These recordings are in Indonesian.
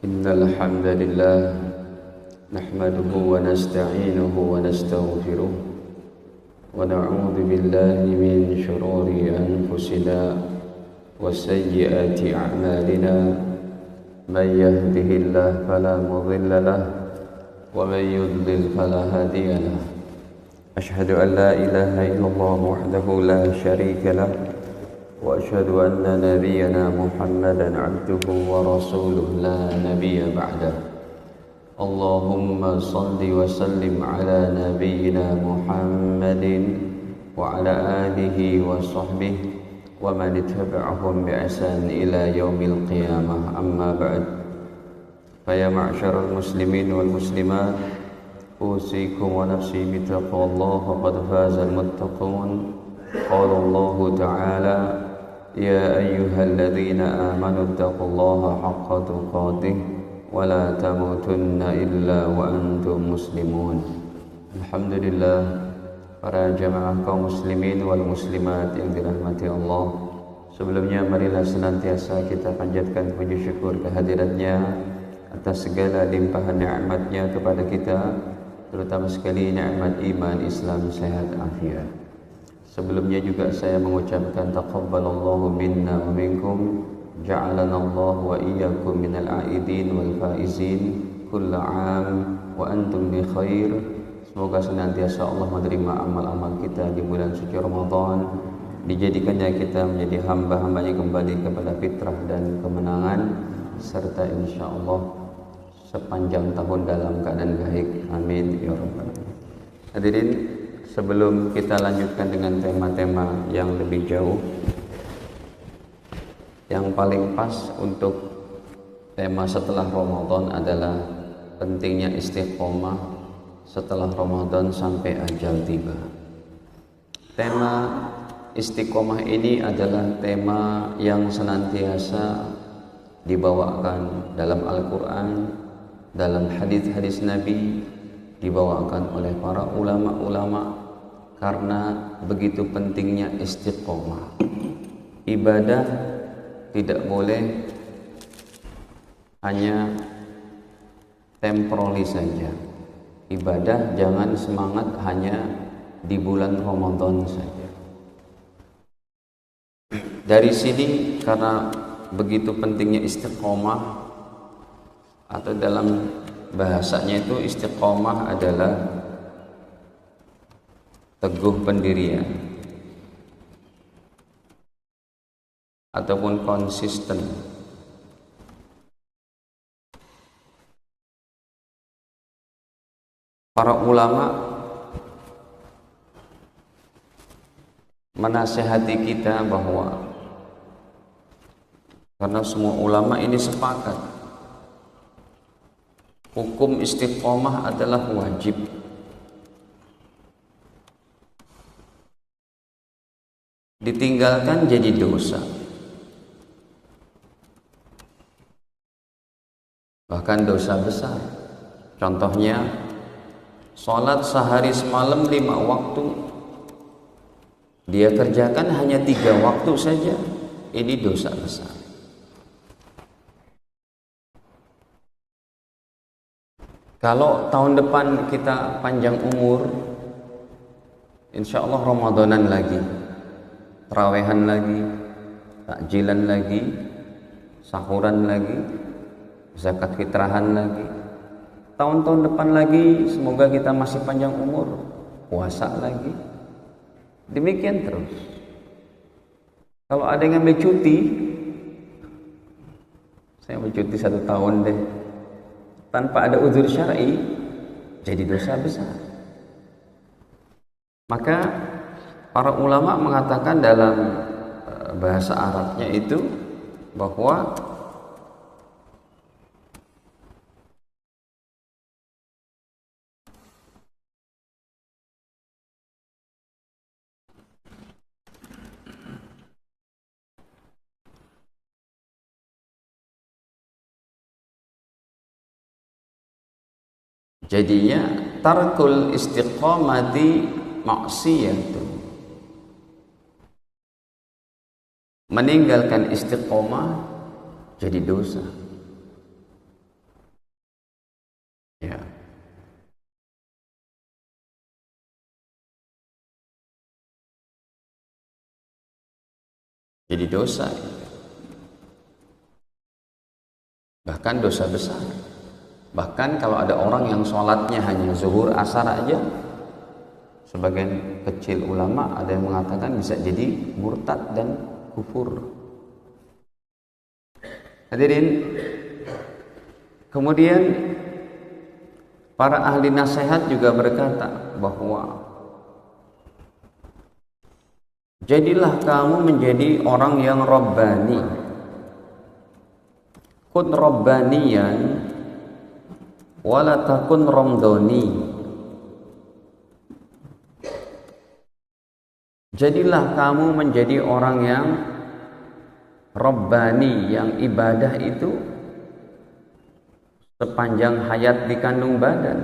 إن الحمد لله نحمده ونستعينه ونستغفره ونعوذ بالله من شرور أنفسنا وسيئات أعمالنا من يهده الله فلا مضل له ومن يضلل فلا هادي له أشهد أن لا إله إلا الله وحده لا شريك له وأشهد أن نبينا محمدا عبده ورسوله لا نبي بعده اللهم صل وسلم على نبينا محمد وعلى آله وصحبه ومن اتبعهم بإحسان إلى يوم القيامة أما بعد فيا معشر المسلمين والمسلمات أوصيكم ونفسي بتقوى الله فقد فاز المتقون قال الله تعالى يا أيها الذين آمنوا اتقوا الله حق تقاته ولا تموتن إلا وأنتم مسلمون. Alhamdulillah, para jamaah kaum muslimin wal muslimat yang dirahmati Allah, sebelumnya marilah senantiasa kita panjatkan puji syukur kehadiratnya atas segala limpahan nikmatnya kepada kita, terutama sekali nikmat iman, Islam, sehat, afiat. Sebelumnya juga saya mengucapkan taqabbalallahu minna wa minkum, ja'alana Allah wa iyyakum minal aidin wal faizin, kullu 'am wa antum bi khair. Semoga senantiasa Allah menerima amal-amal kita di bulan suci Ramadan, dijadikannya kita menjadi hamba-hambanya kembali kepada fitrah dan kemenangan, serta insyaallah sepanjang tahun dalam keadaan baik. Amin ya rabbal alamin. Hadirin, sebelum kita lanjutkan dengan tema-tema yang lebih jauh, yang paling pas untuk tema setelah Ramadan adalah pentingnya istiqomah setelah Ramadan sampai ajal tiba. Tema istiqomah ini adalah tema yang senantiasa dibawakan dalam Al-Quran, dalam hadis-hadis Nabi, dibawakan oleh para ulama-ulama, karena begitu pentingnya istiqomah. Ibadah tidak boleh hanya temporary saja. Ibadah jangan semangat hanya di bulan Ramadan saja. Dari sini, karena begitu pentingnya istiqomah, atau dalam bahasanya itu istiqomah adalah teguh pendirian ataupun konsisten. Para ulama menasihati kita bahwa, karena semua ulama ini sepakat, hukum istiqomah adalah wajib. Ditinggalkan jadi dosa. Bahkan dosa besar. Contohnya, sholat sehari semalam 5 waktu, dia kerjakan hanya 3 waktu saja. Ini dosa besar. Kalau tahun depan kita panjang umur, insya Allah Ramadanan lagi, tarawehan lagi, takjilan lagi, sahuran lagi, zakat fitrahan lagi. Tahun-tahun depan lagi semoga kita masih panjang umur, puasa lagi. Demikian terus. Kalau ada yang ambil cuti, saya ambil cuti 1 tahun deh, tanpa ada uzur syar'i, jadi dosa besar. Maka para ulama mengatakan dalam bahasa Arabnya itu bahwa jadinya tarkul istiqomati maksiyatun, meninggalkan istiqomah jadi dosa. jadi dosa, bahkan dosa besar. Bahkan kalau ada orang yang sholatnya hanya zuhur asar aja, sebagian kecil ulama ada yang mengatakan bisa jadi murtad dan kufur. Hadirin, kemudian para ahli nasihat juga berkata bahwa jadilah kamu menjadi orang yang rabbani. Kun rabbaniyan wala takun ramdhani. Jadilah kamu menjadi orang yang rabbani, yang ibadah itu sepanjang hayat di kandung badan.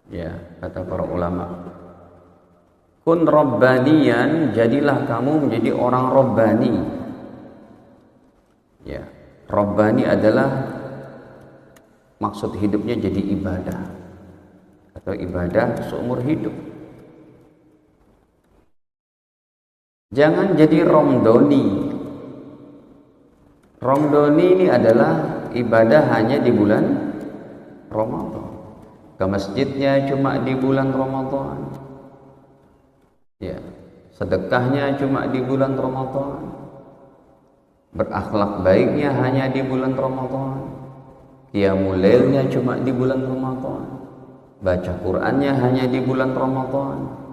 Ya, kata para ulama. Kun rabbaniyan, jadilah kamu menjadi orang rabbani. Ya, rabbani adalah maksud hidupnya jadi ibadah atau ibadah seumur hidup. Jangan jadi romdoni. Romdoni ini adalah ibadah hanya di bulan Ramadan. Ke masjidnya cuma di bulan Ramadan. Ya, sedekahnya cuma di bulan Ramadan. Berakhlak baiknya hanya di bulan Ramadan. Qiyamul lailnya cuma di bulan Ramadan. Baca Qur'annya hanya di bulan Ramadan.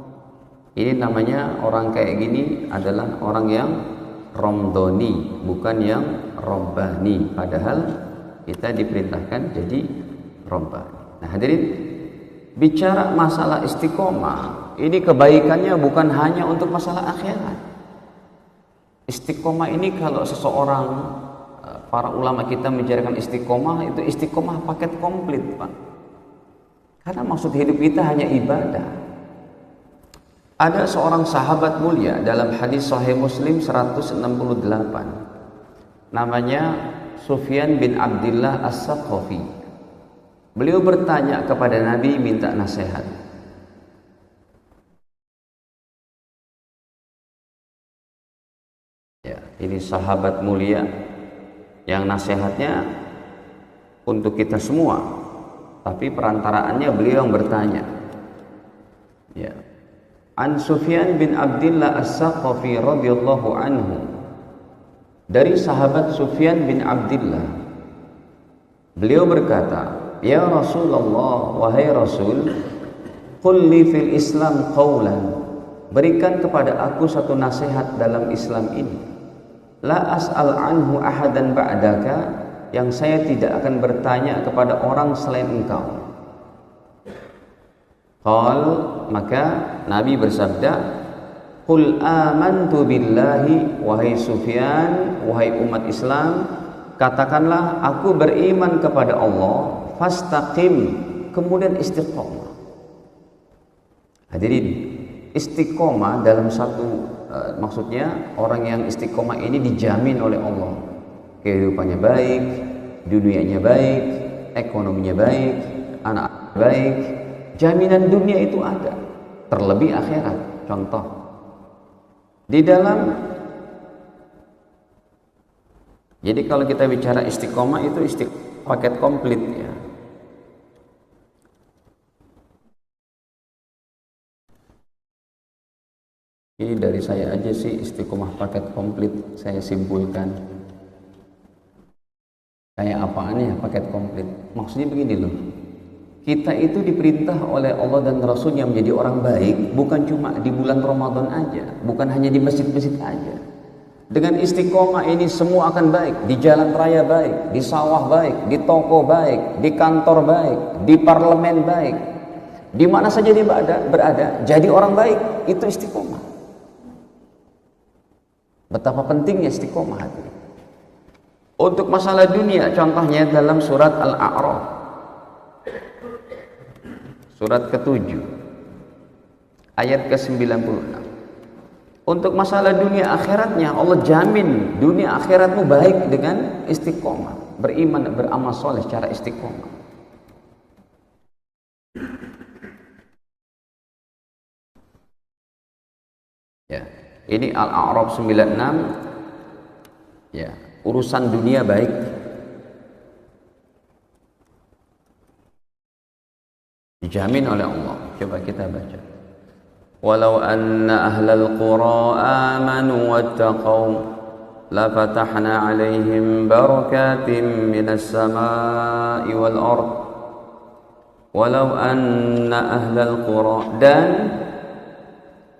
Ini namanya orang kayak gini adalah orang yang romdoni, bukan yang robbani. Padahal kita diperintahkan jadi robbani. Nah hadirin, bicara masalah istiqomah, ini kebaikannya bukan hanya untuk masalah akhirat. Istiqomah ini kalau seseorang, para ulama kita membicarakan istiqomah, itu istiqomah paket komplit, Pak. Karena maksud hidup kita hanya ibadah. Ada seorang sahabat mulia dalam hadis Sahih Muslim 168. Namanya Sufyan bin Abdillah As-Saqafi. Beliau bertanya kepada Nabi, minta nasihat. Ya, ini sahabat mulia yang nasihatnya untuk kita semua, tapi perantaraannya beliau yang bertanya. Ya. An Sufyan bin Abdillah As-Saqafi radhiyallahu anhu, dari sahabat Sufyan bin Abdillah, beliau berkata, ya Rasulullah, wahai Rasul, qul li fil Islam qawlan, berikan kepada aku satu nasihat dalam Islam ini. La as'al anhu ahadan ba'daka, yang saya tidak akan bertanya kepada orang selain engkau. Qal, maka Nabi bersabda, qul amantu billahi, wahai Sufyan, wahai umat Islam, katakanlah aku beriman kepada Allah, fastaqim, kemudian istiqomah. Hadirin, istiqomah dalam satu maksudnya orang yang istiqomah ini dijamin oleh Allah. Kehidupannya baik, dunianya baik, ekonominya baik, anak baik. Jaminan dunia itu ada, terlebih akhirat. Contoh, di dalam, jadi kalau kita bicara istiqomah itu paket komplit ya. Ini dari saya aja sih, istiqomah paket komplit saya simpulkan. Kayak apaan ya paket komplit? Maksudnya begini loh. Kita itu diperintah oleh Allah dan Rasulnya menjadi orang baik, bukan cuma di bulan Ramadan aja, bukan hanya di masjid-masjid aja. Dengan istiqomah ini semua akan baik, di jalan raya baik, di sawah baik, di toko baik, di kantor baik, di parlemen baik, di mana saja dia berada, jadi orang baik, itu istiqomah. Betapa pentingnya istiqomah hati. Untuk masalah dunia, contohnya dalam surat Al-A'raf, surat ke-7 ayat ke-96. Untuk masalah dunia akhiratnya, Allah jamin dunia akhiratmu baik dengan istiqomah, beriman, beramal soleh secara istiqomah. Ya. Ini Al-A'raf 96. Ya, urusan dunia baik. Dijamin oleh Allah. Coba kita baca. Walau anna ahlal qura amanu wattaqaw la fatahna 'alaihim barakatim minas samaa'i wal ard. Walau anna ahlal qura, dan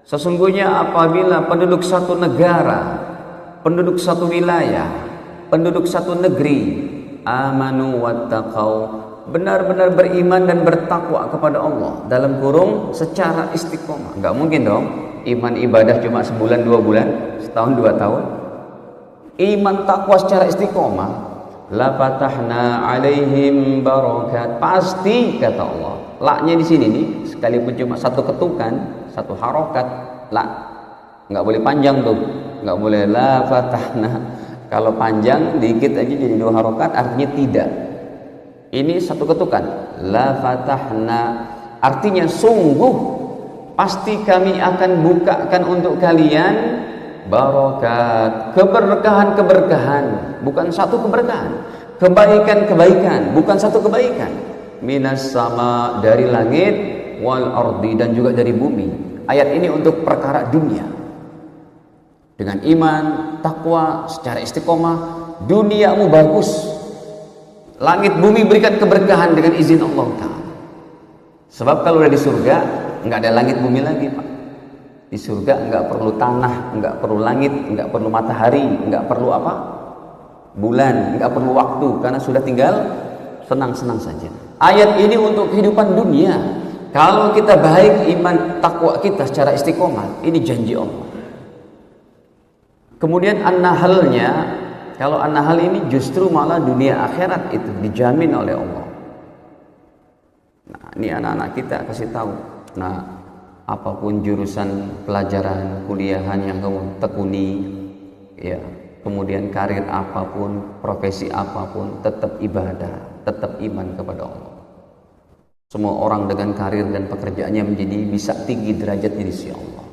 sesungguhnya apabila penduduk satu negara, penduduk satu wilayah, penduduk satu negeri, amanu wattaqau, benar-benar beriman dan bertakwa kepada Allah, dalam kurung secara istiqomah. Enggak mungkin dong iman ibadah cuma sebulan 2 bulan, setahun 2 tahun. Iman takwa secara istiqomah, la fatahna alaihim barakat, pasti kata Allah. Laknya di sini nih, sekalipun cuma satu ketukan, satu harokat, la, nggak boleh panjang tuh, nggak boleh la fatahna. Kalau panjang dikit aja jadi 2 harokat, artinya tidak. Ini satu ketukan, la fatahna, artinya sungguh pasti kami akan bukakan untuk kalian barakat, keberkahan-keberkahan, bukan satu keberkahan, kebaikan-kebaikan, bukan satu kebaikan, minas sama, dari langit, wal ardi, dan juga dari bumi. Ayat ini untuk perkara dunia. Dengan iman, takwa, secara istiqomah, duniamu bagus, langit bumi berikan keberkahan dengan izin Allah Ta'ala. Sebab kalau udah di surga nggak ada langit bumi lagi, Pak. Di surga nggak perlu tanah, nggak perlu langit, nggak perlu matahari, nggak perlu apa, bulan, nggak perlu waktu, karena sudah tinggal senang-senang saja. Ayat ini untuk kehidupan dunia. Kalau kita baik iman takwa kita secara istiqomah, ini janji Allah. Kemudian an-nahlnya, kalau an-nahl ini justru malah dunia akhirat itu dijamin oleh Allah. Nah, ini anak-anak kita kasih tahu. Nah, apapun jurusan pelajaran kuliahan yang kamu tekuni, ya, kemudian karir apapun, profesi apapun, tetap ibadah, tetap iman kepada Allah. Semua orang dengan karir dan pekerjaannya menjadi bisa tinggi derajatnya di sisi Allah.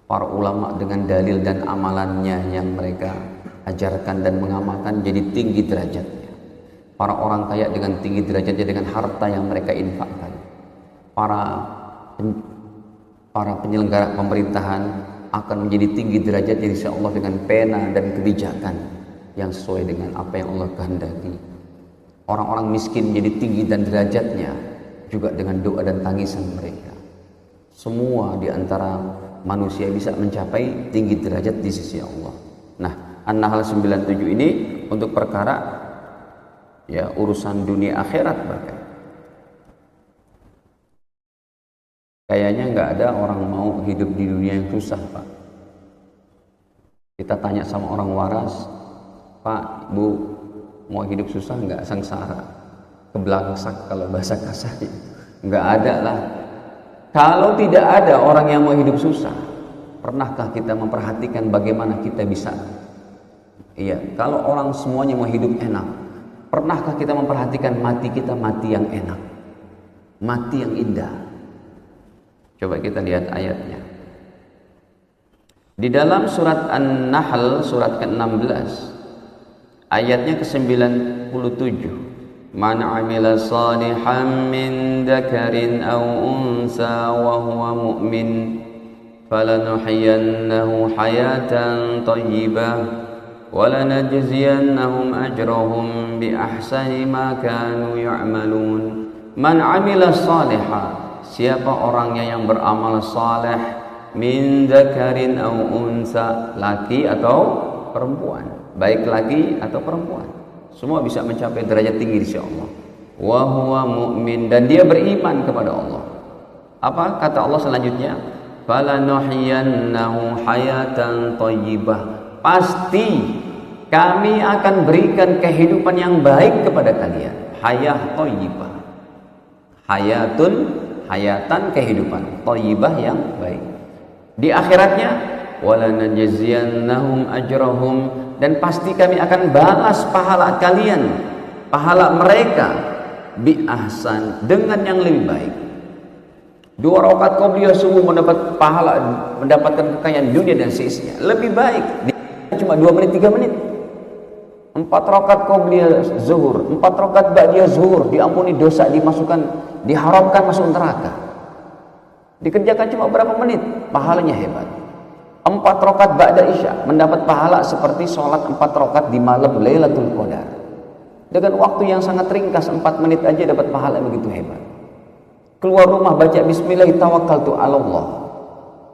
Para ulama dengan dalil dan amalannya yang mereka ajarkan dan mengamalkan jadi tinggi derajatnya. Para orang kaya dengan tinggi derajatnya dengan harta yang mereka infakkan. Para penyelenggara pemerintahan akan menjadi tinggi derajatnya insya Allah dengan pena dan kebijakan yang sesuai dengan apa yang Allah kehendaki. Orang-orang miskin menjadi tinggi dan derajatnya juga dengan doa dan tangisan mereka. Semua di antara manusia bisa mencapai tinggi derajat di sisi Allah. Nah, An-Nahl 97 ini untuk perkara ya urusan dunia akhirat bahkan. Kayaknya nggak ada orang mau hidup di dunia yang susah, Pak. Kita tanya sama orang waras, Pak, Bu, mau hidup susah nggak? Sengsara, kebelangsak kalau bahasa kasarnya. Nggak ada lah. Kalau tidak ada orang yang mau hidup susah, pernahkah kita memperhatikan bagaimana kita bisa? Iya, kalau orang semuanya mau hidup enak, pernahkah kita memperhatikan mati kita mati yang enak, mati yang indah? Coba kita lihat ayatnya. Di dalam surat An-Nahl, surat ke-16, ayatnya ke-97. Man 'amila salihan min dzakarin aw unsa wa huwa mu'min falanuhyiyannahu hayatan thayyibah wa lanajziyannahum ajrahum bi ahsani ma kanu ya'malun. Man 'amila salihan, siapa orangnya yang beramal saleh, min dzakarin aw unsa, laki atau perempuan, baik laki atau perempuan, semua bisa mencapai derajat tinggi di sisi Allah. Wa huwa mu'min, dan dia beriman kepada Allah. Apa kata Allah selanjutnya? Falanuhyiyannahu hayatan thayyibah, pasti kami akan berikan kehidupan yang baik kepada kalian. Hayah thayyibah, hayatan kehidupan, thayyibah yang baik. Di akhiratnya wala najziyannahum ajrahum, dan pasti kami akan balas pahala kalian, pahala mereka bi ahsan, dengan yang lebih baik. 2 rakaat qobliyah subuh mendapat pahala, mendapatkan kekayaan dunia dan seisinya. Lebih baik cuma 2 menit 3 menit. 4 rakaat qobliyah zuhur, 4 rakaat ba'diyah zuhur, diampuni dosa, diharamkan masuk neraka. Dikerjakan cuma berapa menit, pahalanya hebat. 4 rakaat ba'da isya mendapat pahala seperti sholat 4 rakaat di malam Lailatul Qadar. Dengan waktu yang sangat ringkas, 4 menit aja dapat pahala begitu hebat. Keluar rumah baca bismillah tawakkaltu 'ala Allah.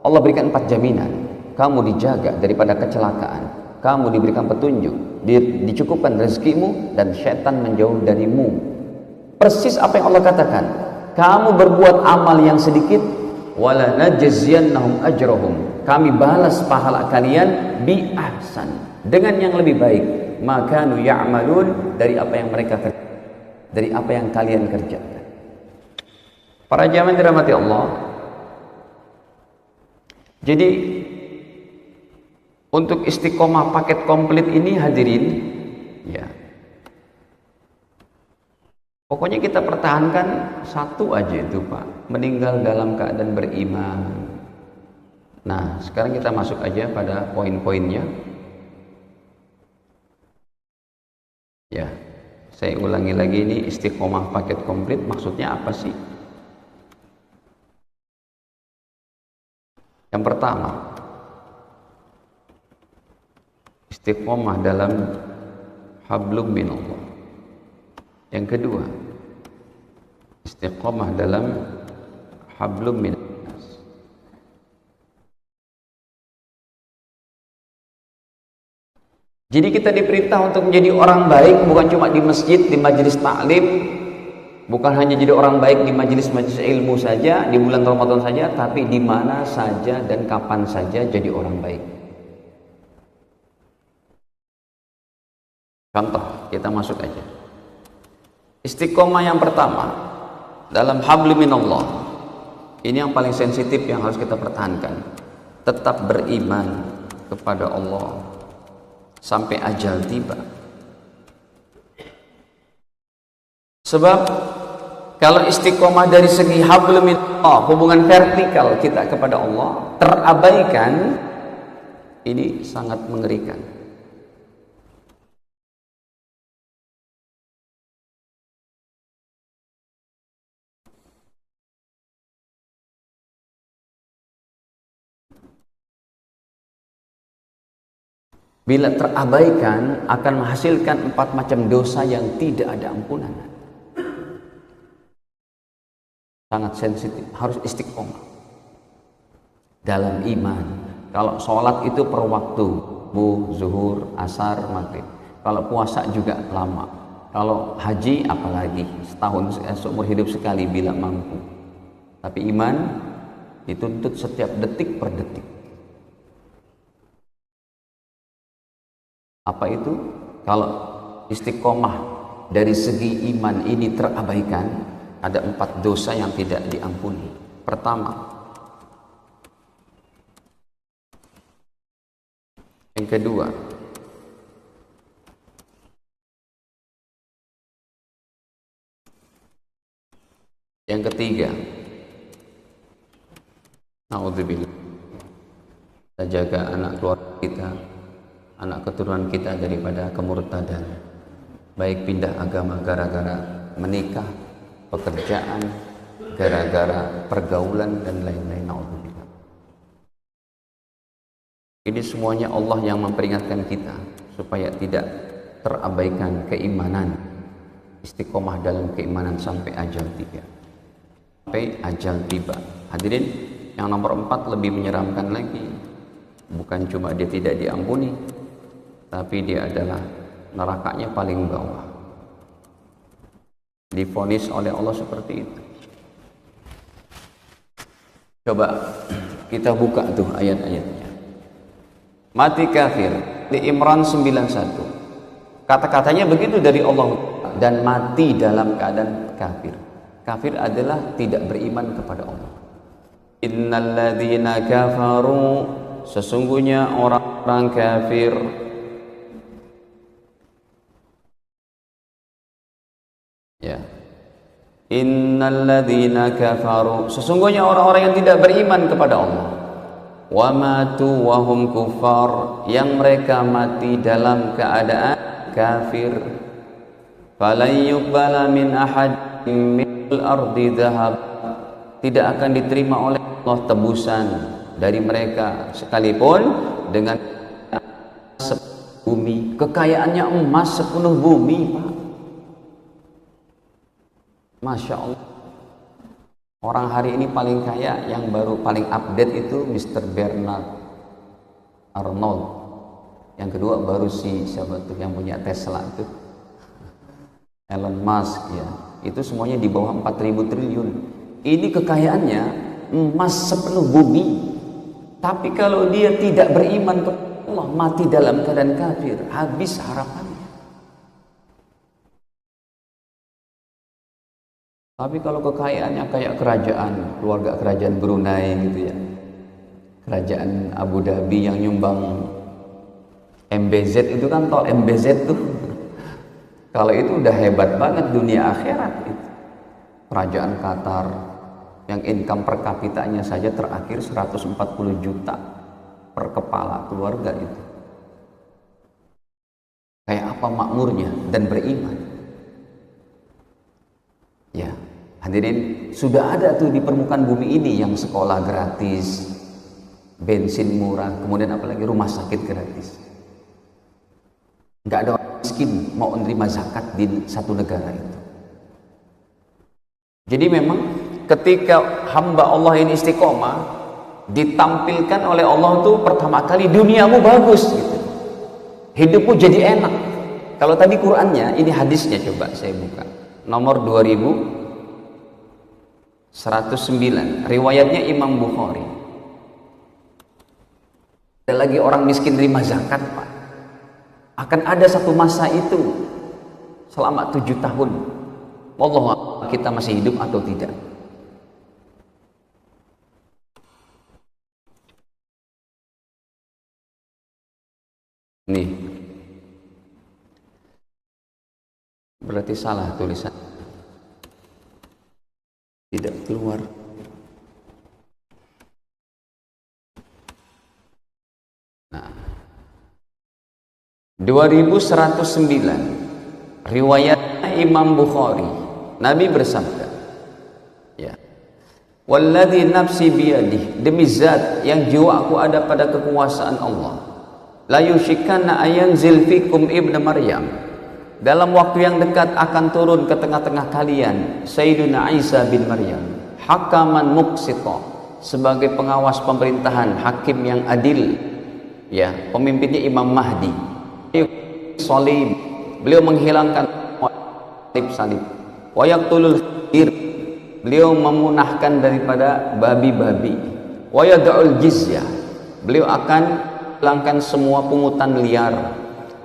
Allah berikan 4 jaminan. Kamu dijaga daripada kecelakaan, kamu diberikan petunjuk, dicukupkan rezekimu, dan syaitan menjauh darimu. Persis apa yang Allah katakan. Kamu berbuat amal yang sedikit, wala najziyannahum ajrahum. Kami balas pahala kalian bi ahsan, dengan yang lebih baik, makanu ya'malun, dari apa yang mereka kerjakan, dari apa yang kalian kerjakan. Para jamaah dirahmati Allah. Jadi untuk istiqomah paket komplit ini hadirin, ya, pokoknya kita pertahankan satu aja itu Pak, meninggal dalam keadaan beriman. Nah sekarang kita masuk aja pada poin-poinnya. Ya, saya ulangi lagi, ini istiqomah paket komplit maksudnya apa sih? Yang pertama, istiqomah dalam hablum minallah. Yang kedua, istiqomah dalam hablum minannas. Jadi kita diperintah untuk menjadi orang baik, bukan cuma di masjid, di majelis taklim, bukan hanya jadi orang baik di majelis-majelis ilmu saja, di bulan Ramadan saja, tapi di mana saja dan kapan saja jadi orang baik. Contoh, kita masuk aja. Istiqomah yang pertama dalam hablum minallah. Ini yang paling sensitif yang harus kita pertahankan. Tetap beriman kepada Allah sampai ajal tiba. Sebab kalau istiqomah dari segi hablum minallah, hubungan vertikal kita kepada Allah terabaikan, ini sangat mengerikan. Bila terabaikan akan menghasilkan 4 macam dosa yang tidak ada ampunan. Sangat sensitif, harus istiqomah dalam iman. Kalau sholat itu per waktu, subuh, zuhur, asar, maghrib. Kalau puasa juga lama. Kalau haji apalagi, setahun seumur hidup sekali bila mampu. Tapi iman dituntut setiap detik per detik. Apa itu? Kalau istiqomah dari segi iman ini terabaikan, ada 4 dosa yang tidak diampuni. Pertama, yang kedua, yang ketiga, naudzubillah, kita jaga anak keluarga kita, anak keturunan kita daripada kemurtadan, baik pindah agama gara-gara menikah, pekerjaan, gara-gara pergaulan dan lain-lain. Naudzubillah. Ini semuanya Allah yang memperingatkan kita supaya tidak terabaikan keimanan, istiqomah dalam keimanan sampai ajal tiba. Sampai ajal tiba. Hadirin, yang nomor 4 lebih menyeramkan lagi. Bukan cuma dia tidak diampuni, tapi dia adalah nerakanya paling bawah. Divonis oleh Allah seperti itu. Coba kita buka tuh ayat-ayatnya. Mati kafir di Imran 91. Kata-katanya begitu dari Allah, dan mati dalam keadaan kafir. Kafir adalah tidak beriman kepada Allah. Innalladzina kafaru, sesungguhnya orang-orang kafir, ya, Innalladzina kafaru, sesungguhnya orang-orang yang tidak beriman kepada Allah, wa matu wa hum kuffar, yang mereka mati dalam keadaan kafir, falan yuqbala min ahadin minal ardi dhahab, tidak akan diterima oleh Allah tebusan dari mereka sekalipun dengan bumi, kekayaannya emas sepenuh bumi, Pak. Masya Allah. Orang hari ini paling kaya, yang baru paling update itu Mr. Bernard Arnold. Yang kedua baru siapa tuh yang punya Tesla tuh, Elon Musk ya. Itu semuanya di bawah 4.000 triliun. Ini kekayaannya emas sepenuh bumi. Tapi kalau dia tidak beriman kepada Allah, mati dalam keadaan kafir, habis harapannya. Tapi kalau kekayaannya kayak kerajaan, keluarga kerajaan Brunei gitu ya, kerajaan Abu Dhabi yang nyumbang MBZ itu kan, tol MBZ tuh, kalau itu udah hebat banget dunia akhirat itu. Kerajaan Qatar yang income per kapitanya saja terakhir 140 juta per kepala keluarga itu. Kayak apa makmurnya dan beriman. Ya, hadirin, sudah ada tuh di permukaan bumi ini yang sekolah gratis, bensin murah, kemudian apalagi rumah sakit gratis. Nggak ada orang miskin mau menerima zakat di satu negara itu. Jadi memang ketika hamba Allah ini istiqomah, ditampilkan oleh Allah tuh pertama kali duniamu bagus gitu. Hidupmu jadi enak. Kalau tadi Qur'annya, ini hadisnya, coba saya buka. Nomor 2109, riwayatnya Imam Bukhari. Ada lagi orang miskin terima zakat, Pak. Akan ada satu masa itu selama 7 tahun. Wallahu kita masih hidup atau tidak. Nih, berarti salah tulisan, tidak keluar. Nah, 2109, riwayat Imam Bukhari, Nabi bersabda, ya, walladzi nafsi biyadih, demi zat yang jiwaku ada pada kekuasaan Allah, la yushikanna ayanzil fikum ibnu Maryam, dalam waktu yang dekat akan turun ke tengah-tengah kalian Sayyiduna Isa bin Maryam, hakaman muqsita, sebagai pengawas pemerintahan, hakim yang adil, ya, pemimpinnya Imam Mahdi. Salib, beliau menghilangkan salib. Wa yaqtulul khinzir, beliau memunahkan daripada babi-babi. Wa yad'ul jizyah, beliau akan hilangkan semua pungutan liar.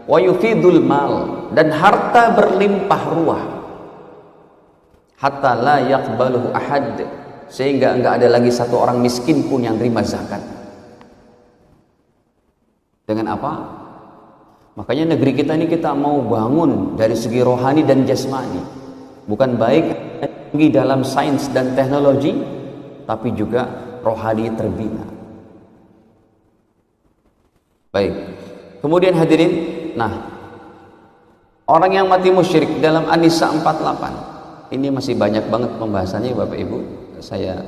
Wa yufidul mal, dan harta berlimpah ruah. Hatta la yaqbaluhu ahad, sehingga enggak ada lagi satu orang miskin pun yang terima zakat. Dengan apa? Makanya negeri kita ini kita mau bangun dari segi rohani dan jasmani. Bukan baik tinggi dalam sains dan teknologi, tapi juga rohani terbina. Baik. Kemudian hadirin, nah, orang yang mati musyrik dalam An-Nisa 48. Ini masih banyak banget pembahasannya Bapak Ibu. Saya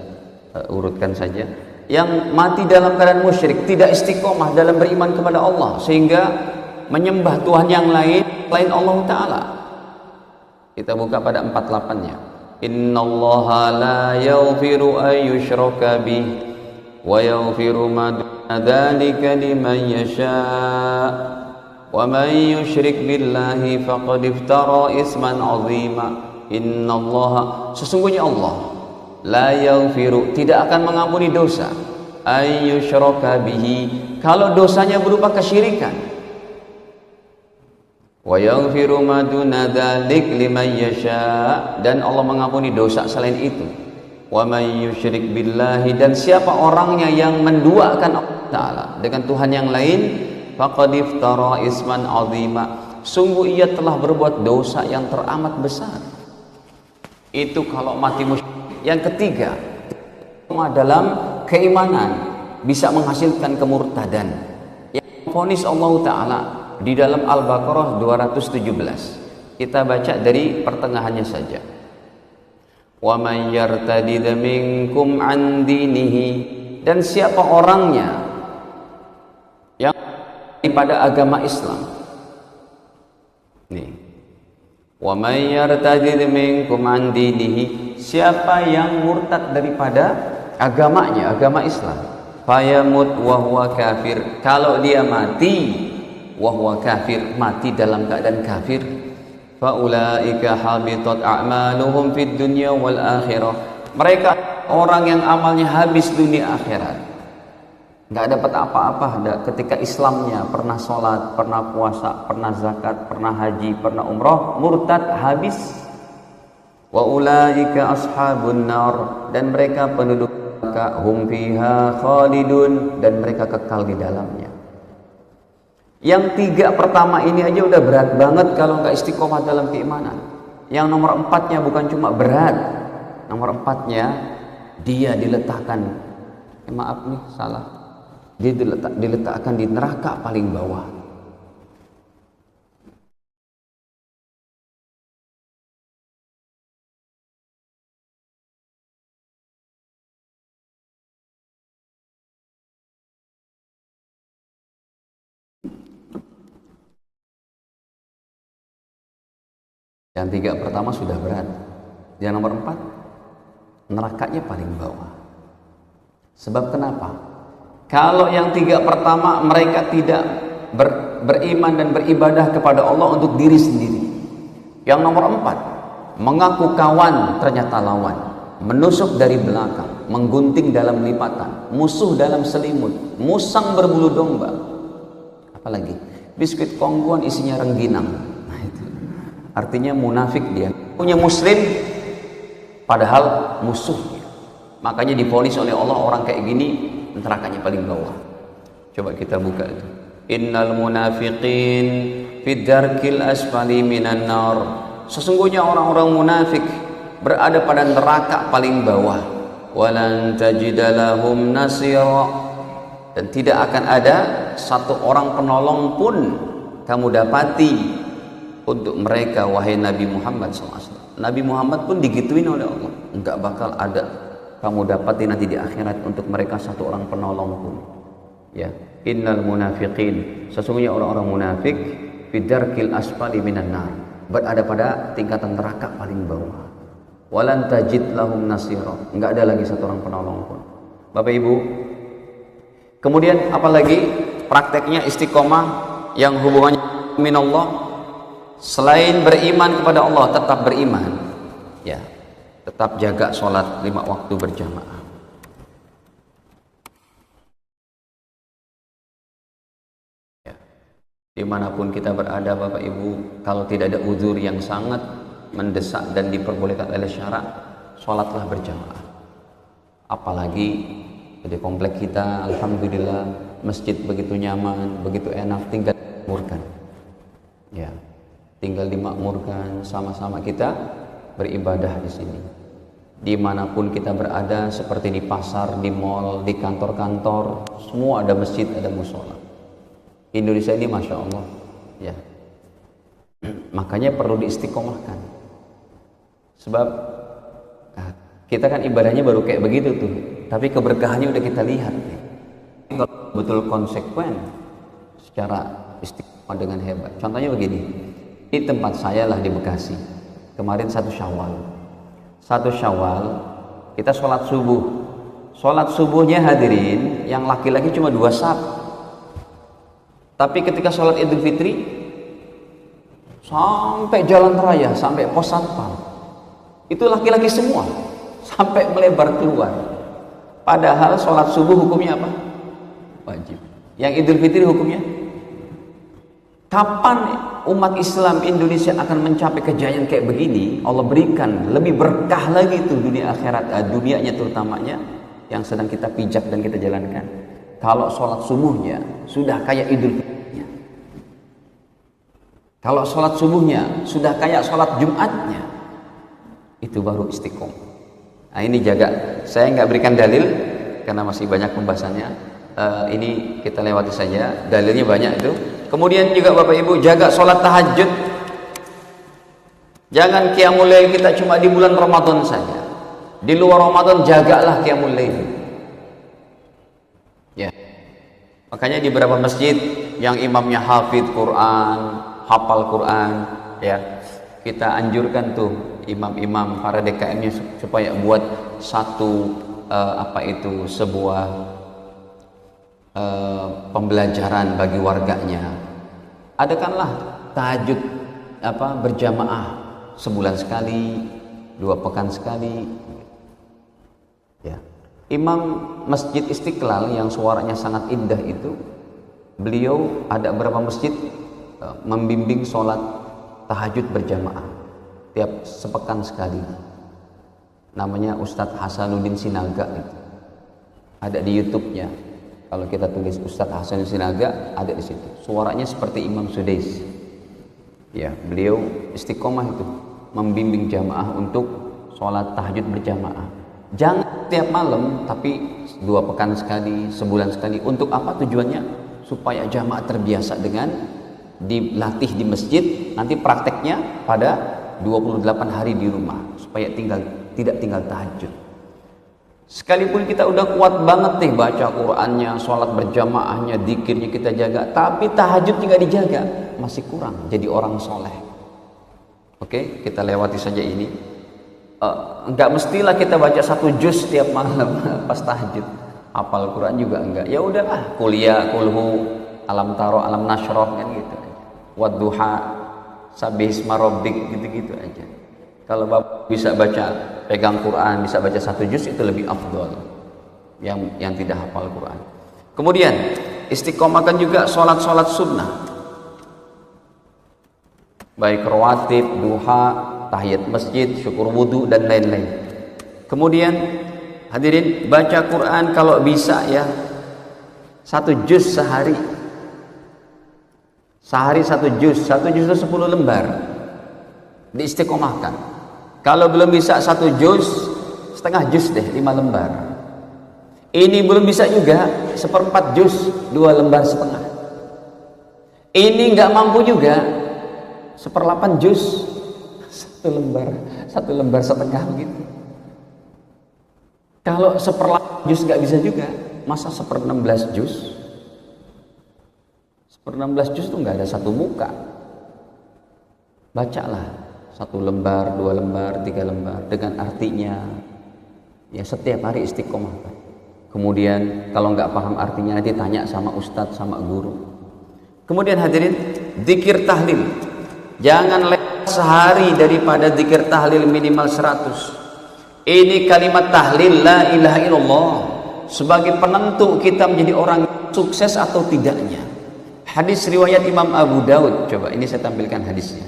urutkan saja. Yang mati dalam keadaan musyrik, tidak istiqomah dalam beriman kepada Allah, sehingga menyembah Tuhan yang lain selain Allah Ta'ala. Kita buka pada 48-nya. Innallaha la yaghfiru an yushraka bih wa yaghfiru ma duna dzalika liman yasha' wa man yusyrik billahi faqad iftara isman 'azima. Innallaha, sesungguhnya Allah, la yaghfiru, tidak akan mengampuni dosa, an yushraka bihi, kalau dosanya berupa kesyirikan. Wa yaghfiru ma duna dzalik liman yasha, dan Allah mengampuni dosa selain itu. Wa may yusyrik billahi, dan siapa orangnya yang menduakan Allah Ta'ala dengan Tuhan yang lain, faqad iftara isman 'azima, sungguh ia telah berbuat dosa yang teramat besar. itu kalau mati musyrik. Yang ketiga, dalam keimanan bisa menghasilkan kemurtadan. Yang vonis Allah Ta'ala di dalam Al-Baqarah 217. Kita baca dari pertengahannya saja. Wa may yartadid minkum an dinihi, dan siapa orangnya yang daripada agama Islam. Nih. Wa may yartadid minkum an dinihi, siapa yang murtad daripada agamanya, agama Islam, fayamut wa huwa kafir, kalau dia mati wa huwa kafir, mati dalam keadaan kafir, faulaika habitat a'maluhum fid dunya wal akhirah, mereka orang yang amalnya habis dunia akhirat, nggak dapat apa-apa ketika Islamnya, pernah sholat, pernah puasa, pernah zakat, pernah haji, pernah umrah, murtad, habis. Wa ulaika ashabun nar, dan mereka penduduk neraka, hum fiha khalidun, dan mereka kekal di dalamnya. Yang tiga pertama ini aja udah berat banget kalau nggak istiqomah dalam keimanan. Yang nomor empatnya bukan cuma berat, nomor empatnya dia diletakkan, maaf nih salah, dia diletakkan di neraka paling bawah. Yang tiga pertama sudah berat, yang nomor empat nerakanya paling bawah. Sebab kenapa? Kalau yang tiga pertama mereka tidak beriman dan beribadah kepada Allah untuk diri sendiri. Yang nomor empat mengaku kawan ternyata lawan, menusuk dari belakang, menggunting dalam lipatan, musuh dalam selimut, musang berbulu domba. Apalagi biskuit kongguan isinya rengginang. Nah itu artinya munafik, dia punya muslim padahal musuhnya. Makanya divonis oleh Allah orang kayak gini nerakanya paling bawah. Coba kita buka itu. Innal munafiqin fid darkil asfali minan nar. Sesungguhnya orang-orang munafik berada pada neraka paling bawah. Walan tajida lahum nasira, dan tidak akan ada satu orang penolong pun kamu dapati untuk mereka, wahai Nabi Muhammad SAW. Nabi Muhammad pun digituin oleh Allah, enggak bakal ada kamu dapati nanti di akhirat untuk mereka satu orang penolong pun. Ya, innal munafiqin, sesungguhnya orang-orang munafik fid darkil asfali minan nar, berada pada tingkatan neraka paling bawah. Walan tajid lahum nasira, enggak ada lagi satu orang penolong pun. Bapak Ibu, kemudian apalagi prakteknya istiqomah yang hubungannya minallah. Selain beriman kepada Allah, tetap beriman, ya, tetap jaga sholat 5 waktu berjamaah. Ya. Dimanapun kita berada Bapak Ibu, kalau tidak ada uzur yang sangat mendesak dan diperbolehkan oleh syarak, sholatlah berjamaah. Apalagi di komplek kita, alhamdulillah masjid begitu nyaman, begitu enak, tinggal dimakmurkan. Ya, tinggal dimakmurkan, sama-sama kita beribadah di sini. Dimanapun kita berada, seperti di pasar, di mal, di kantor-kantor, semua ada masjid, ada musola. Indonesia ini masya Allah, ya. Makanya perlu diistiqomahkan. Sebab kita kan ibadahnya baru kayak begitu tuh, tapi keberkahannya udah kita lihat. Kalau betul konsekuen secara istiqomah dengan hebat. Contohnya begini. Di tempat saya lah di Bekasi, kemarin 1 Syawal kita sholat subuh. Sholat subuhnya hadirin yang laki-laki cuma 2 saf, tapi ketika sholat Idul Fitri sampai jalan raya, sampai pos satpam, itu laki-laki semua, sampai melebar keluar. Padahal sholat subuh hukumnya apa? Wajib. Yang Idul Fitri hukumnya? Kapan umat Islam Indonesia akan mencapai kejayaan kayak begini? Allah berikan lebih berkah lagi tuh dunia akhirat, dunianya terutamanya yang sedang kita pijak dan kita jalankan. Kalau sholat subuhnya sudah kayak Idul Fitrinya, kalau sholat subuhnya sudah kayak sholat Jumatnya, Itu baru istiqomah. Nah ini jaga. Saya nggak berikan dalil karena masih banyak pembahasannya. Ini kita lewati saja. Dalilnya banyak itu. Kemudian juga Bapak Ibu jaga sholat tahajud. Jangan qiyamul lail kita cuma di bulan Ramadan saja. Di luar Ramadan jagalah qiyamul lail. Ya. Makanya di beberapa masjid yang imamnya hafidz Quran, hafal Quran, ya, kita anjurkan tuh imam-imam para DKM-nya supaya buat satu sebuah pembelajaran bagi warganya. Adakanlah tahajud berjamaah sebulan sekali, 2 pekan sekali. Ya. Imam Masjid Istiqlal yang suaranya sangat indah itu, beliau ada beberapa masjid membimbing sholat tahajud berjamaah tiap sepekan sekali. Namanya Ustadz Hasanuddin Sinaga itu. Ada di YouTube-nya. Kalau kita tulis Ustadz Hasanuddin Sinaga, ada di situ. Suaranya seperti Imam Sudais. Ya, beliau istiqomah itu membimbing jamaah untuk sholat tahajud berjamaah. Jangan tiap malam, tapi 2 pekan sekali, sebulan sekali. Untuk apa tujuannya? Supaya jamaah terbiasa dengan dilatih di masjid, nanti prakteknya pada 28 hari di rumah, supaya tidak tinggal tahajud. Sekalipun kita udah kuat banget nih baca Qur'annya, sholat berjamaahnya, dzikirnya kita jaga, tapi tahajud juga dijaga, masih kurang jadi orang soleh. Oke, kita lewati saja ini. Enggak mestilah kita baca 1 juz tiap malam pas tahajud. Hafal Quran juga enggak. Ya udahlah, kuliah, kulhu, alam taro, alam nasroh kan gitu. Wadduha, sabbihisma rabbik, gitu-gitu aja. Kalau Bapak bisa baca, pegang Quran, bisa baca 1 juz, itu lebih afdol yang tidak hafal Quran. Kemudian istiqomahkan juga sholat sunnah, baik rawatib, duha, tahiyat masjid, syukur wudu, dan lain-lain. Kemudian hadirin, baca Quran kalau bisa ya 1 juz sehari. Sehari 1 juz. 1 juz itu 10 lembar. Diistiqomahkan. Kalau belum bisa 1 juz, setengah juz deh, 5 lembar. Ini belum bisa juga, 1/4 juz, 2 lembar setengah. Ini nggak mampu juga, 1/8 juz, 1 lembar setengah begitu. Kalau 1/8 juz nggak bisa juga, masa 1/16 juz? 1/16 juz itu nggak ada 1 muka. Bacalah 1 lembar, 2 lembar, 3 lembar dengan artinya. Ya, setiap hari istiqomah. Kemudian kalau nggak paham artinya nanti tanya sama ustadz, sama guru. Kemudian hadirin, dzikir tahlil. Jangan lewat sehari daripada dzikir tahlil minimal 100. Ini kalimat tahlil la ilaha illallah sebagai penentu kita menjadi orang sukses atau tidaknya. Hadis riwayat Imam Abu Daud. Coba ini saya tampilkan hadisnya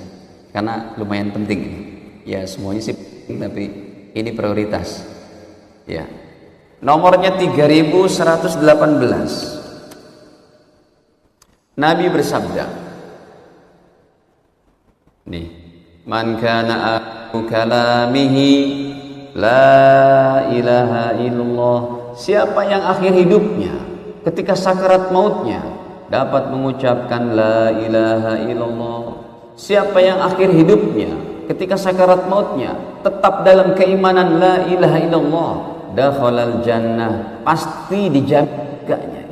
karena lumayan penting ini. Ya, semuanya sih penting, tapi ini prioritas. Ya. Nomornya 3118. Nabi bersabda, nih, man kana akhiru kalamihi la ilaha illallah. Siapa yang akhir hidupnya ketika sakaraat mautnya dapat mengucapkan la ilaha illallah. Siapa yang akhir hidupnya ketika sakaraat mautnya tetap dalam keimanan la ilaha illallah, dakhalal jannah, pasti dijaganya.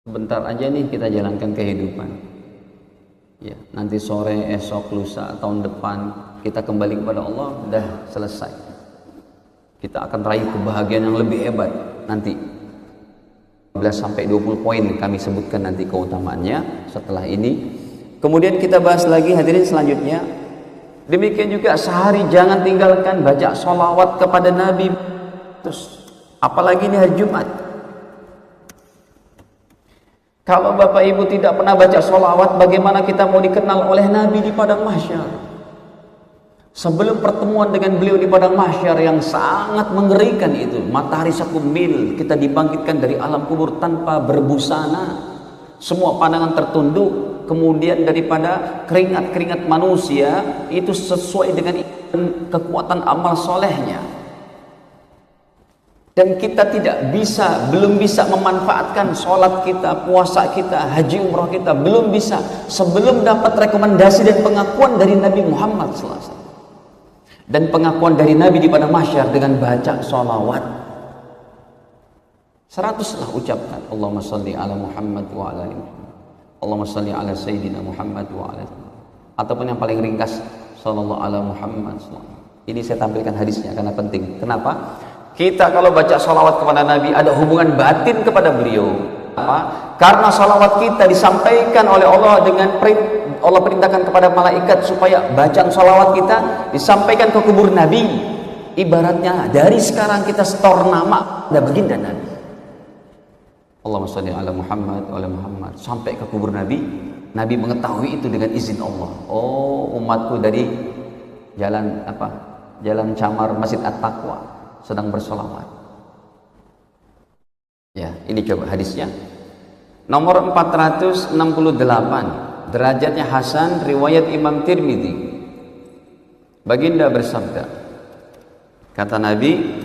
Sebentar aja nih kita jalankan kehidupan. Ya, nanti sore, esok, lusa, tahun depan kita kembali kepada Allah, dah selesai. Kita akan raih kebahagiaan yang lebih hebat nanti. 15-20 poin kami sebutkan nanti keutamaannya setelah ini. Kemudian kita bahas lagi hadirin selanjutnya. Demikian juga sehari jangan tinggalkan baca sholawat kepada Nabi. Apalagi ini hari Jumat. Kalau Bapak Ibu tidak pernah baca sholawat, bagaimana kita mau dikenal oleh Nabi di padang mahsyar? Sebelum pertemuan dengan beliau di padang mahsyar yang sangat mengerikan itu, matahari 1 mil, kita dibangkitkan dari alam kubur tanpa berbusana, semua pandangan tertunduk, kemudian daripada keringat-keringat manusia itu sesuai dengan kekuatan amal solehnya. Dan kita belum bisa memanfaatkan sholat kita, puasa kita, haji umroh kita, belum bisa sebelum dapat rekomendasi dan pengakuan dari Nabi Muhammad SAW. Dan pengakuan dari Nabi di pada mahsyar dengan baca sholawat 100 lah ucapkan, Allahumma salli ala Muhammad wa ala ali Muhammad, Allahumma salli ala Sayyidina Muhammad wa ala ali, ataupun yang paling ringkas sallallahu ala Muhammad sallallahu. Ini saya tampilkan hadisnya karena penting. Kenapa? Kita kalau baca sholawat kepada Nabi ada hubungan batin kepada beliau. Apa? Karena sholawat kita disampaikan oleh Allah dengan Allah perintahkan kepada malaikat supaya bacaan sholawat kita disampaikan ke kubur Nabi. Ibaratnya dari sekarang kita store nama dan baginda Nabi. Allahumma sholli ala Muhammad wa ala Muhammad sampai ke kubur Nabi. Nabi mengetahui itu dengan izin Allah. Oh, umatku dari jalan Jalan Camar Masjid At-Taqwa sedang bersolawat. Ya, ini coba hadisnya. Nomor 468, derajatnya hasan, riwayat Imam Tirmidzi. Baginda bersabda, kata Nabi,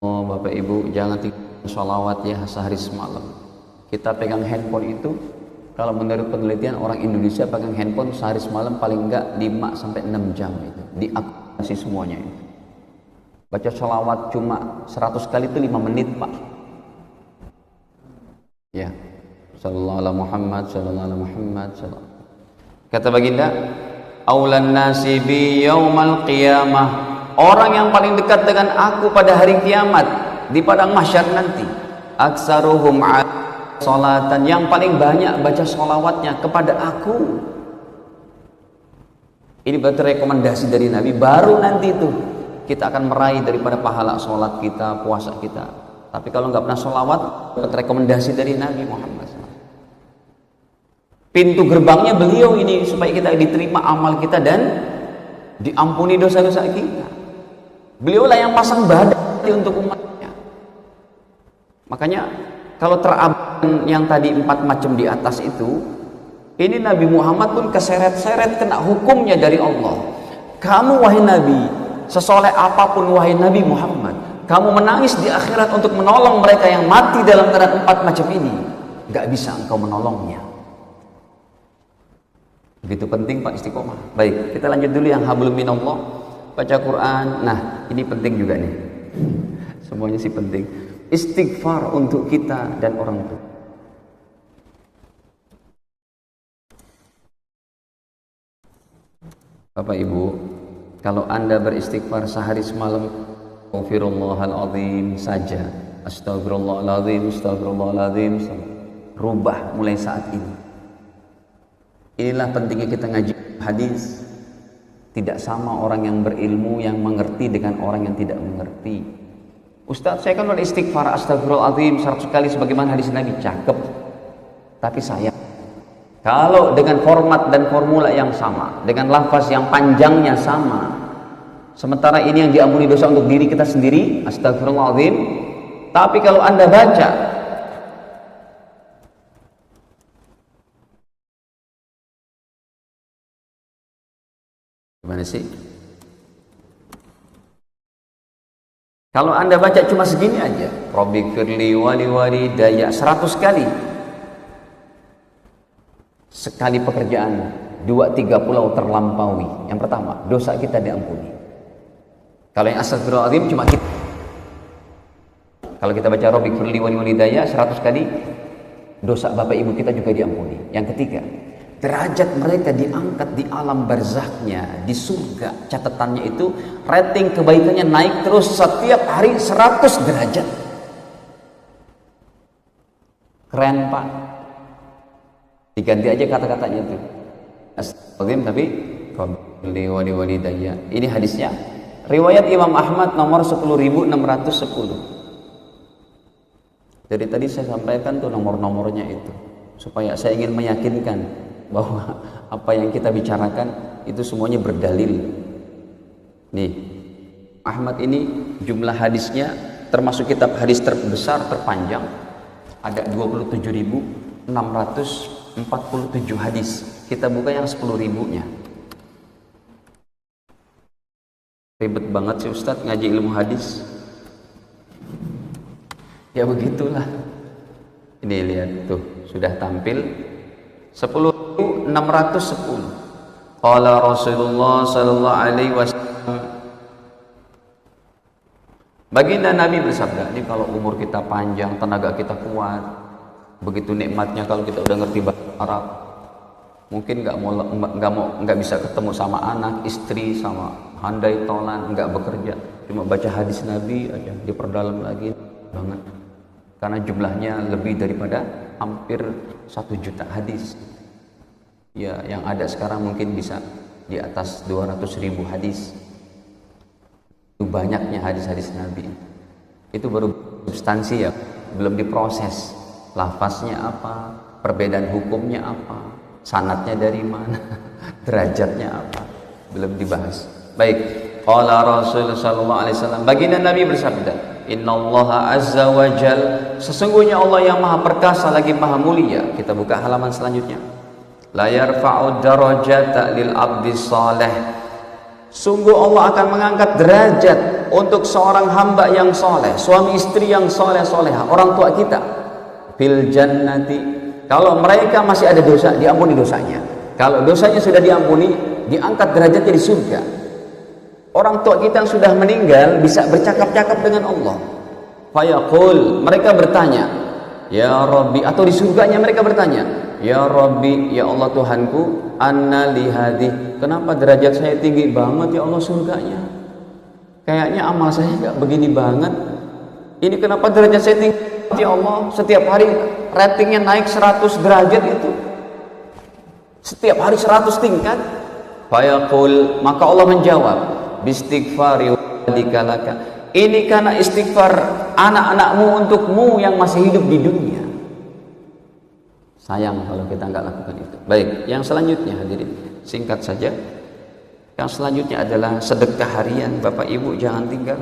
oh Bapak Ibu jangan tinggal sholawat ya sehari semalam. Kita pegang handphone itu, kalau menurut penelitian orang Indonesia pegang handphone sehari semalam paling enggak 5-6 jam itu diakumulasi semuanya itu. Baca sholawat cuma 100 kali itu 5 menit Pak. Ya, sallallahu ala Muhammad, sallallahu ala Muhammad, sallallahu. Kata baginda, aulan nasi bi yaumal qiyamah, orang yang paling dekat dengan aku pada hari kiamat di padang mahsyar nanti, aksaruhum salatan, yang paling banyak baca sholawatnya kepada aku. Ini berarti rekomendasi dari Nabi, baru nanti itu kita akan meraih daripada pahala sholat kita, puasa kita. Tapi kalau nggak pernah sholawat, dapat rekomendasi dari Nabi Muhammad SAW. Pintu gerbangnya beliau ini supaya kita diterima amal kita dan diampuni dosa-dosa kita. Beliaulah yang pasang badan untuk umat. Makanya kalau terabaikan yang tadi 4 macam di atas itu, ini Nabi Muhammad pun keseret-seret kena hukumnya dari Allah. Kamu wahai Nabi, sesoleh apapun wahai Nabi Muhammad, kamu menangis di akhirat untuk menolong mereka yang mati dalam keadaan 4 macam ini, gak bisa engkau menolongnya. Begitu penting Pak istiqomah. Baik, kita lanjut dulu yang hablum minallah, baca Quran. Nah ini penting juga nih, semuanya sih penting. Istighfar untuk kita dan orang tua. Bapak Ibu, kalau Anda beristighfar sehari semalam, Astaghfirullahaladzim saja, Astaghfirullahaladzim, Astaghfirullahaladzim, rubah mulai saat ini. Inilah pentingnya kita ngaji hadis. Tidak sama orang yang berilmu yang mengerti dengan orang yang tidak mengerti. Ustaz, saya kan udah istighfar astagfirullahaladzim 100 kali sebagaimana hadis Nabi, cakep. Tapi sayang, kalau dengan format dan formula yang sama, dengan lafaz yang panjangnya sama, sementara ini yang diampuni dosa untuk diri kita sendiri, astagfirullahaladzim. Tapi kalau Anda baca gimana sih? Kalau Anda baca cuma segini aja, Rabbighfirli wali walidayya 100 kali. Sekali pekerjaan, 2-3 pulau terlampaui. Yang pertama, dosa kita diampuni. Kalau yang astagfirullahaladzim cuma kita. Kalau kita baca Rabbighfirli wali walidayya 100 kali, dosa bapak ibu kita juga diampuni. Yang ketiga, derajat mereka diangkat di alam barzaknya, di surga. Catatannya itu rating kebaikannya naik terus setiap hari 100 derajat. Keren Pak. Diganti aja kata-katanya itu. Astagfirullahaladzim tapi Rabbil walidayya. Ini hadisnya riwayat Imam Ahmad nomor 10.610. Jadi tadi saya sampaikan tuh nomor-nomornya itu supaya saya ingin meyakinkan bahwa apa yang kita bicarakan itu semuanya berdalil. Nih, Ahmad ini jumlah hadisnya termasuk kitab hadis terbesar terpanjang, ada 27.647 hadis. Kita buka yang 10.000-nya. Ribet banget sih Ustadz ngaji ilmu hadis. Ya begitulah. Ini lihat tuh, sudah tampil 10.610. Qala Rasulullah sallallahu alaihi wasallam, baginda Nabi bersabda, ini kalau umur kita panjang, tenaga kita kuat, begitu nikmatnya kalau kita udah ngerti bahasa Arab, mungkin nggak bisa ketemu sama anak, istri, sama handai tolan, nggak bekerja, cuma baca hadis Nabi aja, diperdalam lagi banget. Karena jumlahnya lebih daripada hampir 1 juta hadis. Ya, yang ada sekarang mungkin bisa di atas 200.000 hadis. Itu banyaknya hadis-hadis Nabi. Itu baru substansi ya, belum diproses. Lafaznya apa, perbedaan hukumnya apa, sanadnya dari mana, derajatnya apa, belum dibahas. Baik, qala Rasulullah sallallahu alaihi wasallam, baginda Nabi bersabda, Innallaha azza wa jal, sesungguhnya Allah yang maha perkasa lagi maha mulia. Kita buka halaman selanjutnya. La yarfa'u darajata lil abdi salih, sungguh Allah akan mengangkat derajat untuk seorang hamba yang soleh, suami istri yang soleh-soleha, orang tua kita. Fil jannati, kalau mereka masih ada dosa, diampuni dosanya. Kalau dosanya sudah diampuni, diangkat derajatnya di surga. Orang tua kita yang sudah meninggal bisa bercakap-cakap dengan Allah. Fayaqul, mereka bertanya, ya Rabbi, atau di surganya mereka bertanya, ya Rabbi, ya Allah Tuhanku, anna li hadhi, kenapa derajat saya tinggi banget ya Allah surganya? Kayaknya amal saya nggak begini banget. Ini kenapa derajat saya tinggi ya Allah? Setiap hari ratingnya naik 100 derajat itu. Setiap hari 100 tingkat. Fayaqul, maka Allah menjawab, bistighfari walikalaka, ini karena istighfar anak-anakmu untukmu yang masih hidup di dunia. Sayang kalau kita nggak lakukan itu. Baik, yang selanjutnya hadirin, singkat saja. Yang selanjutnya adalah sedekah harian. Bapak Ibu jangan tinggal.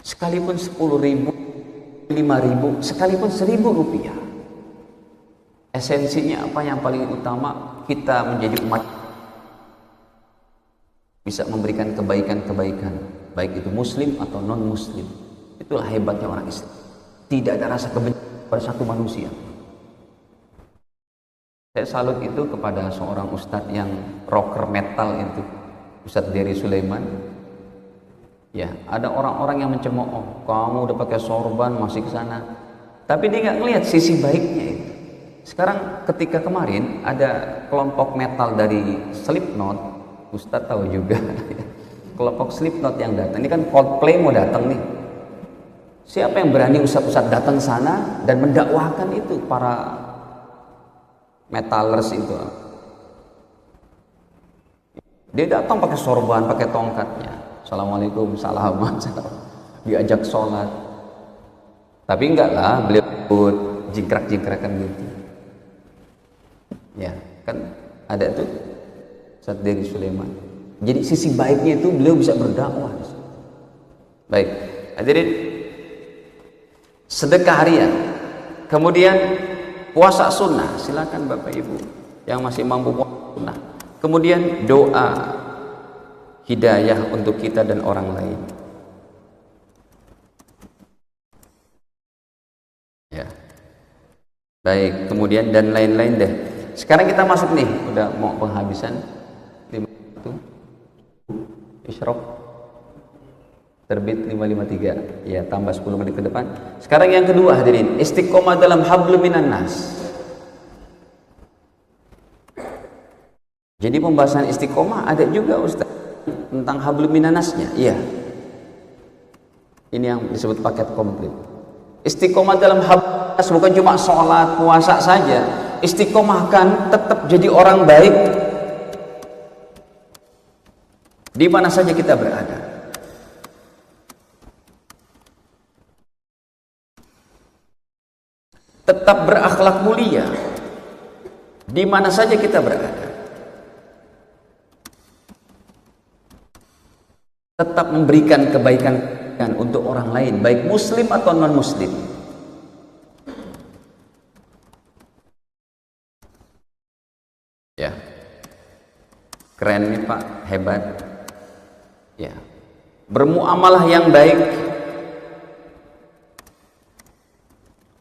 Sekalipun 10.000, 5.000, sekalipun 1.000 rupiah. Esensinya apa yang paling utama? Kita menjadi umat bisa memberikan kebaikan-kebaikan, baik itu muslim atau non muslim. Itulah hebatnya orang Islam. Tidak ada rasa kebencian pada satu manusia. Saya salut itu kepada seorang ustadz yang rocker metal itu, Ustadz Dery Sulaiman. Ya, ada orang-orang yang mencemooh, kamu udah pakai sorban masih ke sana. Tapi dia nggak ngelihat sisi baiknya itu. Sekarang ketika kemarin ada kelompok metal dari Slipknot, Ustadz tahu juga, kelompok Slipknot yang datang. Ini kan Coldplay mau datang nih. Siapa yang berani ustadz-ustadz datang sana dan mendakwahkan itu para metalers itu? Dia datang pakai sorban, pakai tongkatnya. Assalamualaikum, salaman, diajak sholat. Tapi enggak lah, beliau ikut jingkrak-jingkrakan gitu. Ya, kan ada tuh Ustadz Dery Sulaiman. Jadi sisi baiknya itu beliau bisa berdakwah. Baik, hadirin, sedekah harian, kemudian puasa sunnah. Silakan Bapak Ibu yang masih mampu puasa sunnah. Kemudian doa hidayah untuk kita dan orang lain. Ya, baik. Kemudian dan lain-lain deh. Sekarang kita masuk nih, udah mau penghabisan. Isyraq terbit 553, ya tambah 10 menit ke depan. Sekarang yang kedua hadirin, istiqomah dalam hablum minan nas. Jadi pembahasan istiqomah ada juga Ustaz tentang hablum minan nasnya. Iya, ini yang disebut paket komplit. Istiqomah dalam hablum minan nas bukan cuma sholat puasa saja. Istiqomahkan tetap jadi orang baik di mana saja kita berada. Tetap berakhlak mulia. di mana saja kita berada, tetap memberikan kebaikan untuk orang lain, baik muslim atau non muslim. Ya, keren nih Pak, hebat. Ya, bermuamalah yang baik,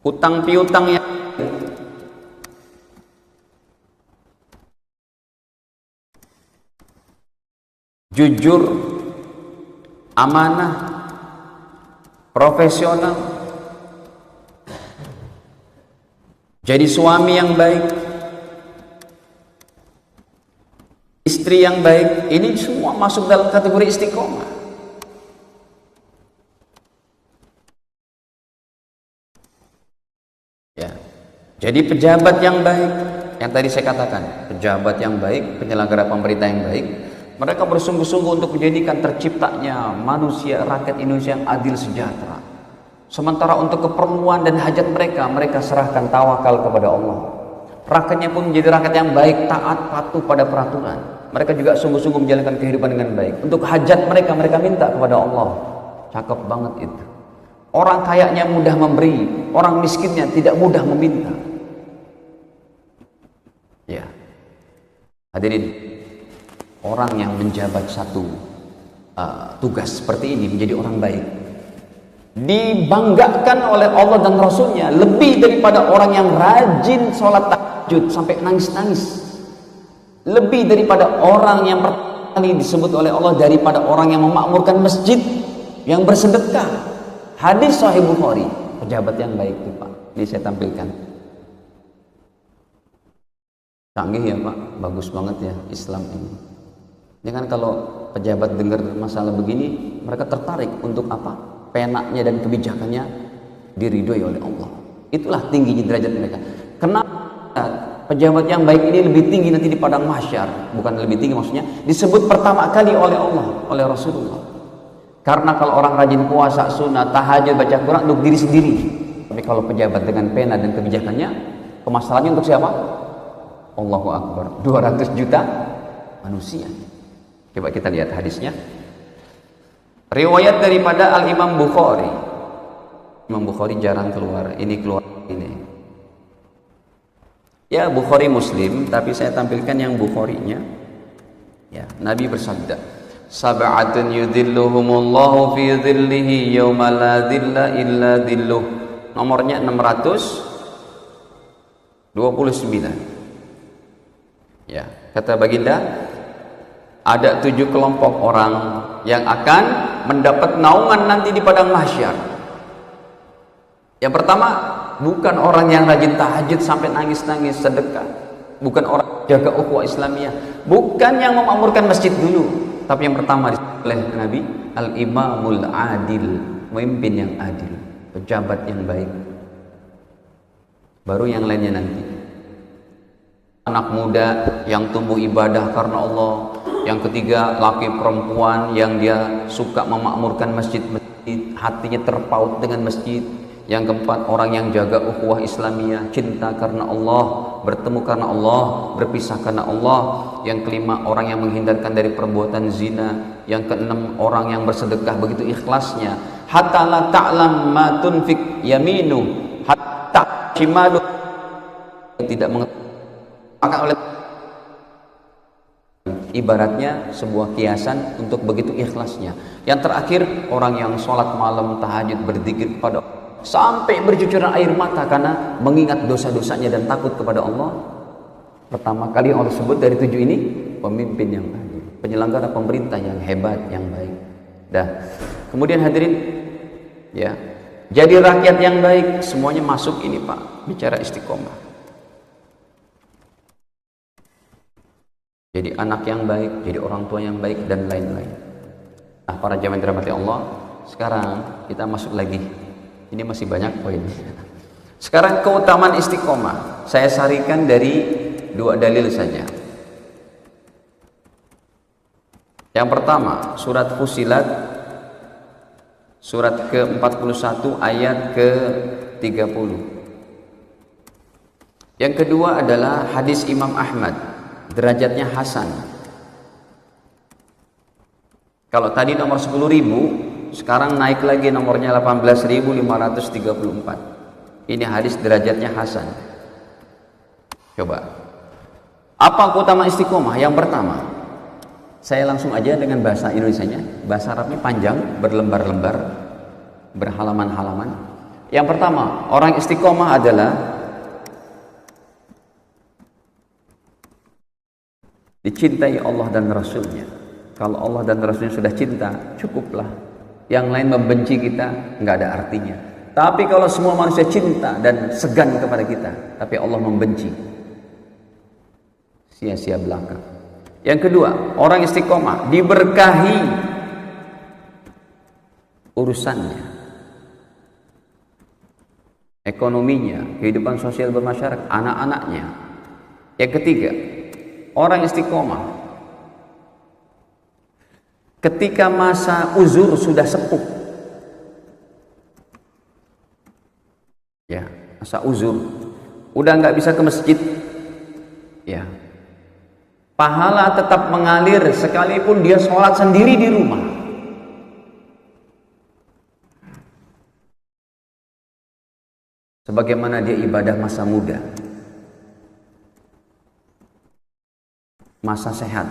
hutang piutang yang jujur, amanah, profesional, jadi suami yang baik, istri yang baik. Ini semua masuk dalam kategori istiqomah. Ya, jadi pejabat yang baik, yang tadi saya katakan, pejabat yang baik, penyelenggara pemerintah yang baik, mereka bersungguh-sungguh untuk menjadikan terciptanya manusia, rakyat Indonesia yang adil sejahtera. Sementara untuk keperluan dan hajat mereka, mereka serahkan tawakal kepada Allah. Rakyatnya pun menjadi rakyat yang baik, taat, patuh pada peraturan. Mereka juga sungguh-sungguh menjalankan kehidupan dengan baik. Untuk hajat mereka, mereka minta kepada Allah. Cakep banget itu. Orang kayanya mudah memberi, orang miskinnya tidak mudah meminta. Ya, hadirin, orang yang menjabat satu tugas seperti ini menjadi orang baik, dibanggakan oleh Allah dan Rasulnya lebih daripada orang yang rajin sholat tahajud sampai nangis-nangis, lebih daripada orang yang pertama kali disebut oleh Allah daripada orang yang memakmurkan masjid, yang bersedekah. Hadis Sahih Bukhari, pejabat yang baik itu Pak, ini saya tampilkan. Canggih ya Pak, bagus banget ya Islam ini. Ini kan kalau pejabat dengar masalah begini, mereka tertarik untuk apa? Penaknya dan kebijakannya diridhoi oleh Allah. Itulah tingginya derajat mereka. Kenapa pejabat yang baik ini lebih tinggi nanti di padang mahsyar? Bukan lebih tinggi maksudnya, disebut pertama kali oleh Allah, oleh Rasulullah. Karena kalau orang rajin puasa, sunnah, tahajud, baca Quran untuk diri sendiri. Tapi kalau pejabat dengan pena dan kebijakannya, kemaslahannya untuk siapa? Allahu Akbar, 200 juta manusia. Coba kita lihat hadisnya. Riwayat daripada Al-Imam Bukhari. Imam Bukhari jarang keluar, ini keluar ini. Ya, Bukhari Muslim, tapi saya tampilkan yang Bukharinya. Ya, Nabi bersabda, sab'atun yudhilluhumullahu fi dhillihi yawma la dhilla illa dhilluh. Nomornya 629. Ya, kata baginda, ada 7 kelompok orang yang akan mendapat naungan nanti di padang mahsyar. Yang pertama, bukan orang yang rajin tahajud sampai nangis-nangis sedekah, bukan orang jaga ukhuwah Islamiyah, bukan yang memakmurkan masjid dulu, tapi yang pertama oleh Nabi, al-imamul adil, pemimpin yang adil, pejabat yang baik. Baru yang lainnya nanti. Anak muda yang tumbuh ibadah karena Allah. Yang ketiga, laki perempuan yang dia suka memakmurkan masjid-masjid, hatinya terpaut dengan masjid. Yang keempat, orang yang jaga ukhuwah Islamiyah, cinta karena Allah, bertemu karena Allah, berpisah karena Allah. Yang kelima, orang yang menghindarkan dari perbuatan zina. Yang keenam, orang yang bersedekah begitu ikhlasnya, hatta la ta'lam ma tunfik yaminu, hatta shimalu, tidak mengetahui oleh ibaratnya sebuah kiasan untuk begitu ikhlasnya. Yang terakhir, orang yang sholat malam, tahajud, berzikir kepada Allah sampai bercucuran air mata karena mengingat dosa-dosanya dan takut kepada Allah. Pertama kali Allah sebut dari 7 ini, pemimpin yang adil, penyelenggara pemerintah yang hebat, yang baik. Dah. Kemudian hadirin, ya, jadi rakyat yang baik, semuanya masuk ini Pak, bicara istiqomah. Jadi anak yang baik, jadi orang tua yang baik, dan lain-lain. Nah, para jamaah dirahmati Allah, sekarang kita masuk lagi. Ini masih banyak poin. Sekarang keutamaan istiqomah, saya sarikan dari 2 dalil saja. Yang pertama, surat Fussilat, surat ke-41 ayat ke-30. Yang kedua adalah hadis Imam Ahmad, derajatnya hasan. Kalau tadi nomor 10.000, sekarang naik lagi nomornya 18.534. Ini hadis derajatnya hasan. Coba, apa keutamaan istiqomah? Yang pertama, saya langsung aja dengan bahasa Indonesianya. Bahasa Arabnya panjang, berlembar-lembar, berhalaman-halaman. Yang pertama, orang istiqomah adalah dicintai Allah dan Rasulnya. Kalau Allah dan Rasulnya sudah cinta, cukuplah. Yang lain membenci kita, nggak ada artinya. Tapi kalau semua manusia cinta dan segan kepada kita, tapi Allah membenci, sia-sia belaka. Yang kedua, orang istiqomah diberkahi urusannya, ekonominya, kehidupan sosial bermasyarakat, anak-anaknya. Yang ketiga, orang istiqomah ketika masa uzur sudah sepuh, ya, masa uzur udah nggak bisa ke masjid, ya, pahala tetap mengalir sekalipun dia sholat sendiri di rumah. Sebagaimana dia ibadah masa muda, masa sehat.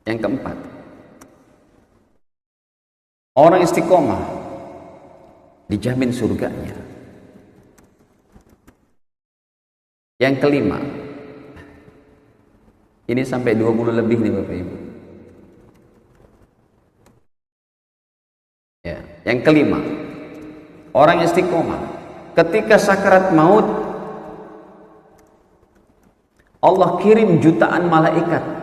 Yang keempat, orang istiqomah dijamin surganya. Yang kelima, ini sampai 20 lebih nih Bapak Ibu. Ya, yang kelima, orang istiqomah ketika sakaraat maut, Allah kirim jutaan malaikat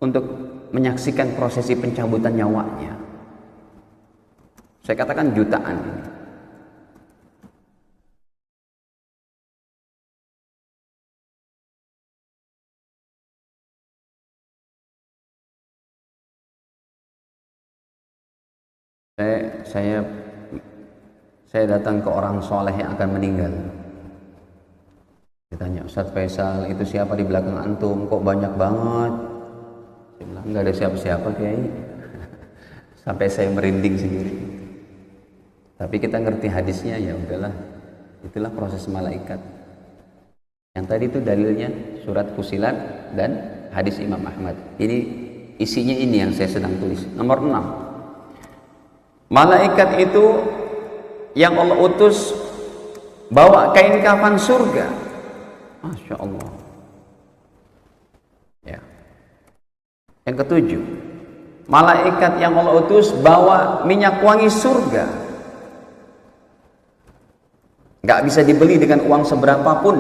untuk menyaksikan prosesi pencabutan nyawanya. Saya katakan jutaan. Saya datang ke orang soleh yang akan meninggal. Ditanya, Ustadz Faisal, itu siapa di belakang antum? Kok banyak banget? Saya bilang, enggak ada siapa-siapa Kiai. Sampai saya merinding sendiri. Tapi kita ngerti hadisnya, ya udahlah. Itulah proses malaikat. Yang tadi itu dalilnya surat Fusilat dan hadis Imam Ahmad. Ini isinya ini yang saya sedang tulis. Nomor 6. Malaikat itu yang Allah utus bawa kain kafan surga. Masya Allah. Ya. Yang ketujuh, malaikat yang Allah utus bawa minyak wangi surga. Gak bisa dibeli dengan uang seberapapun.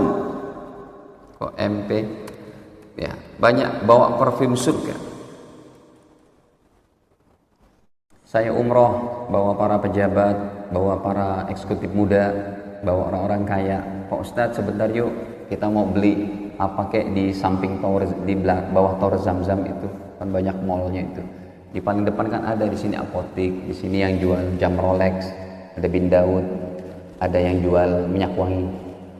Kok MP? Ya, banyak bawa parfum surga. Saya umroh, bawa para pejabat, bawa para eksekutif muda, bawa orang-orang kaya. Pak Ustadz, sebentar yuk, kita mau beli apa kayak di samping tower, di bawah tower Zam-Zam itu, kan banyak mallnya itu. Di paling depan kan ada di sini apotik, di sini yang jual jam Rolex, ada Bin Daud, ada yang jual minyak wangi.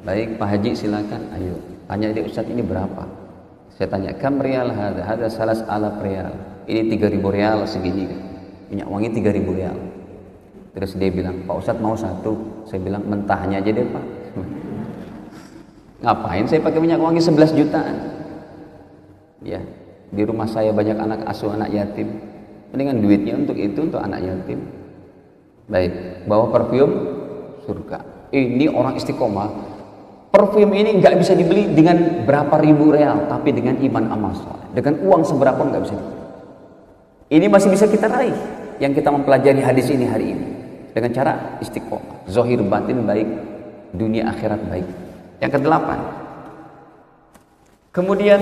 Baik Pak Haji, silakan, ayo. Tanya dia, Ustadz ini berapa? Saya tanya, kam rial ada salas alaf rial. Ini 3.000 rial segini kan. Minyak wangi 3.000 rial. Terus dia bilang, Pak Ustadz mau satu? Saya bilang, mentahnya aja deh Pak. Ngapain saya pakai minyak wangi 11 jutaan? Ya, di rumah saya banyak anak asuh, anak yatim. Mendingan duitnya untuk itu, untuk anak yatim. Baik, bawa parfum surga. Ini orang istiqomah. Parfum ini nggak bisa dibeli dengan berapa ribu real, tapi dengan iman amal soleh. Dengan uang seberapa nggak bisa dibeli. Ini masih bisa kita raih yang kita mempelajari hadis ini hari ini dengan cara istiqomah, zahir batin baik, dunia akhirat baik. Yang kedelapan, kemudian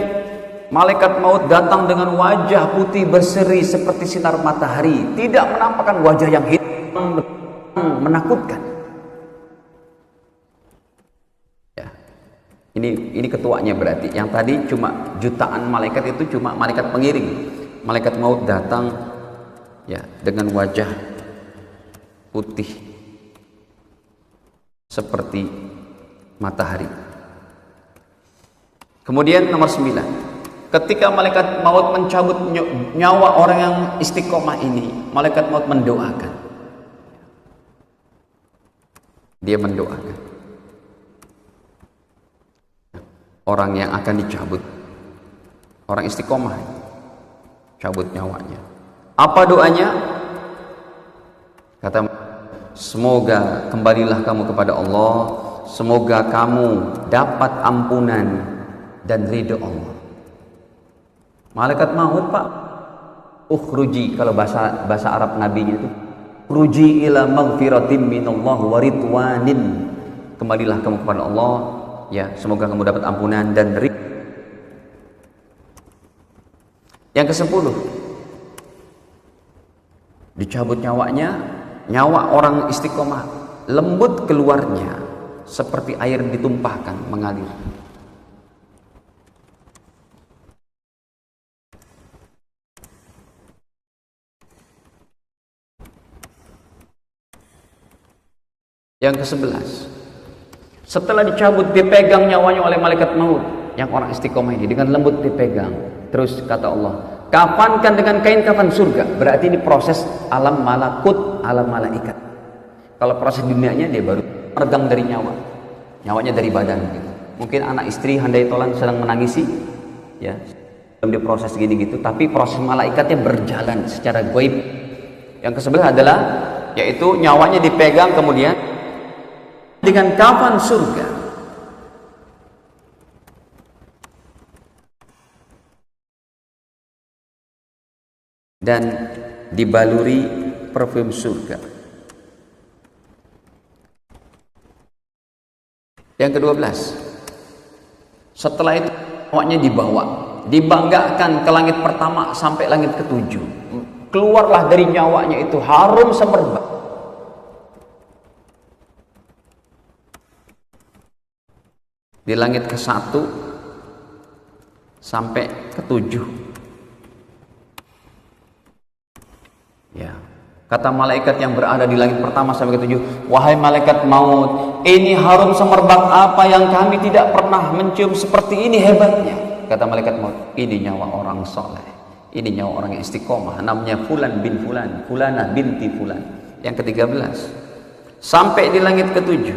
malaikat maut datang dengan wajah putih berseri seperti sinar matahari, tidak menampakkan wajah yang hitam menakutkan. Ya, ini ketuanya berarti. Yang tadi cuma jutaan malaikat, itu cuma malaikat pengiring. Malaikat maut datang ya dengan wajah putih seperti matahari. Kemudian nomor 9, ketika malaikat maut mencabut nyawa orang yang istiqomah ini, malaikat maut mendoakan. Dia mendoakan orang yang akan dicabut, orang istiqomah, cabut nyawanya. Apa doanya? Kata, semoga kembalilah kamu kepada Allah, semoga kamu dapat ampunan dan ridho Allah. Malaikat maut, Pak, ukhruji, kalau bahasa Arab nabinya itu, ukhruji ila maghfiratin minallah wa ridwanin. Kembalilah kamu kepada Allah, ya, semoga kamu dapat ampunan dan ridho. Yang ke-10, dicabut nyawanya, nyawa orang istiqomah, lembut keluarnya seperti air ditumpahkan mengalir. Yang ke-11, setelah dicabut, dipegang nyawanya oleh malaikat maut, yang orang istiqomah ini dengan lembut dipegang. Terus kata Allah, kafankan dengan kain kafan surga. Berarti ini proses alam malakut, alam malaikat. Kalau proses dunianya dia baru meregang dari nyawanya dari badan gitu. Mungkin anak istri handai tolan sedang menangisi, ya, belum diproses gini gitu. Tapi proses malaikatnya berjalan secara gaib. Yang ke-11 adalah, yaitu nyawanya dipegang kemudian dengan kafan surga. Dan dibaluri parfum surga. Yang ke-12, setelah itu nyawanya dibawa, dibanggakan ke langit pertama sampai langit ke-7. Keluarlah dari nyawanya itu harum semerbak. Di langit ke-1 sampai ke-7. Ya, kata malaikat yang berada di langit pertama sampai ke-7, wahai malaikat maut, ini harum semerbak apa yang kami tidak pernah mencium seperti ini hebatnya. Kata malaikat maut, ini nyawa orang soleh, ini nyawa orang yang istiqomah, namanya Fulan bin Fulan, Fulanah binti Fulan. Yang ke-13, sampai di langit ke-7,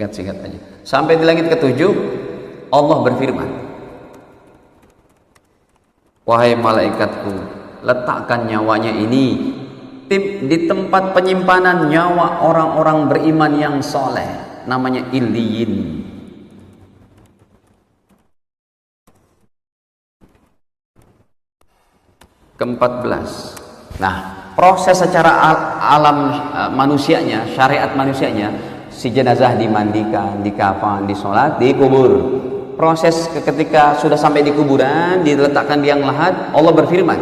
singkat aja, sampai di langit ke-7, Allah berfirman, wahai malaikatku, letakkan nyawanya ini di tempat penyimpanan nyawa orang-orang beriman yang soleh, namanya Illiyin. Ke-14. Nah, proses secara alam manusianya, syariat manusianya, si jenazah dimandikan, dikafan, disolat, dikubur. Proses ketika sudah sampai di kuburan, diletakkan di yang lahat, Allah berfirman.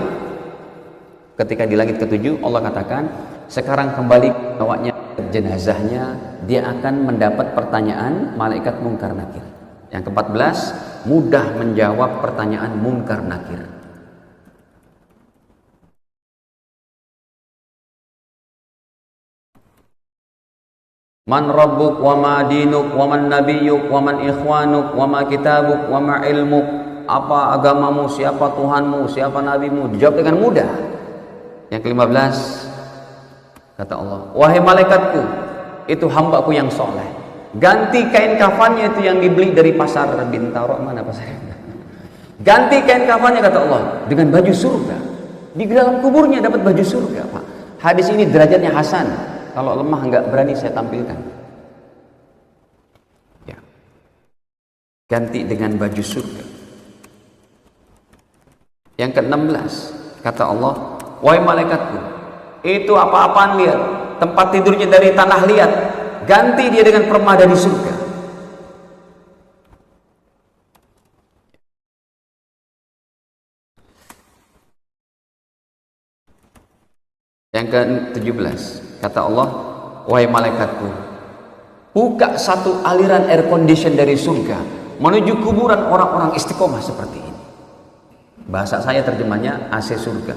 Ketika di langit ke-7, Allah katakan, sekarang kembali bawanya jenazahnya, dia akan mendapat pertanyaan malaikat Munkar Nakir. Yang ke-14, mudah menjawab pertanyaan Munkar Nakir. Man rabbuk wa ma dinuk wa man nabiyyuk wa man ikhwanuk wa ma kitabuk wa ma ilmuk. Apa agamamu, siapa Tuhanmu, siapa nabimu? Dijawab dengan mudah. Yang ke-15, kata Allah, wahai malaikatku, itu hambaku yang soleh, ganti kain kafannya itu yang dibeli dari pasar Bintaro, mana pasarnya? Ganti kain kafannya, kata Allah, dengan baju surga. Di dalam kuburnya dapat baju surga, Pak. Hadis ini derajatnya hasan. Kalau lemah nggak berani saya tampilkan. Ya. Ganti dengan baju surga. Yang ke-16, kata Allah, wahai malaikatku, itu apa-apaan lihat, tempat tidurnya dari tanah liat, ganti dia dengan permada di surga. Yang ke-17, kata Allah, wahai malaikatku, buka satu aliran air condition dari surga menuju kuburan orang-orang istiqomah seperti ini. Bahasa saya terjemahnya AC surga.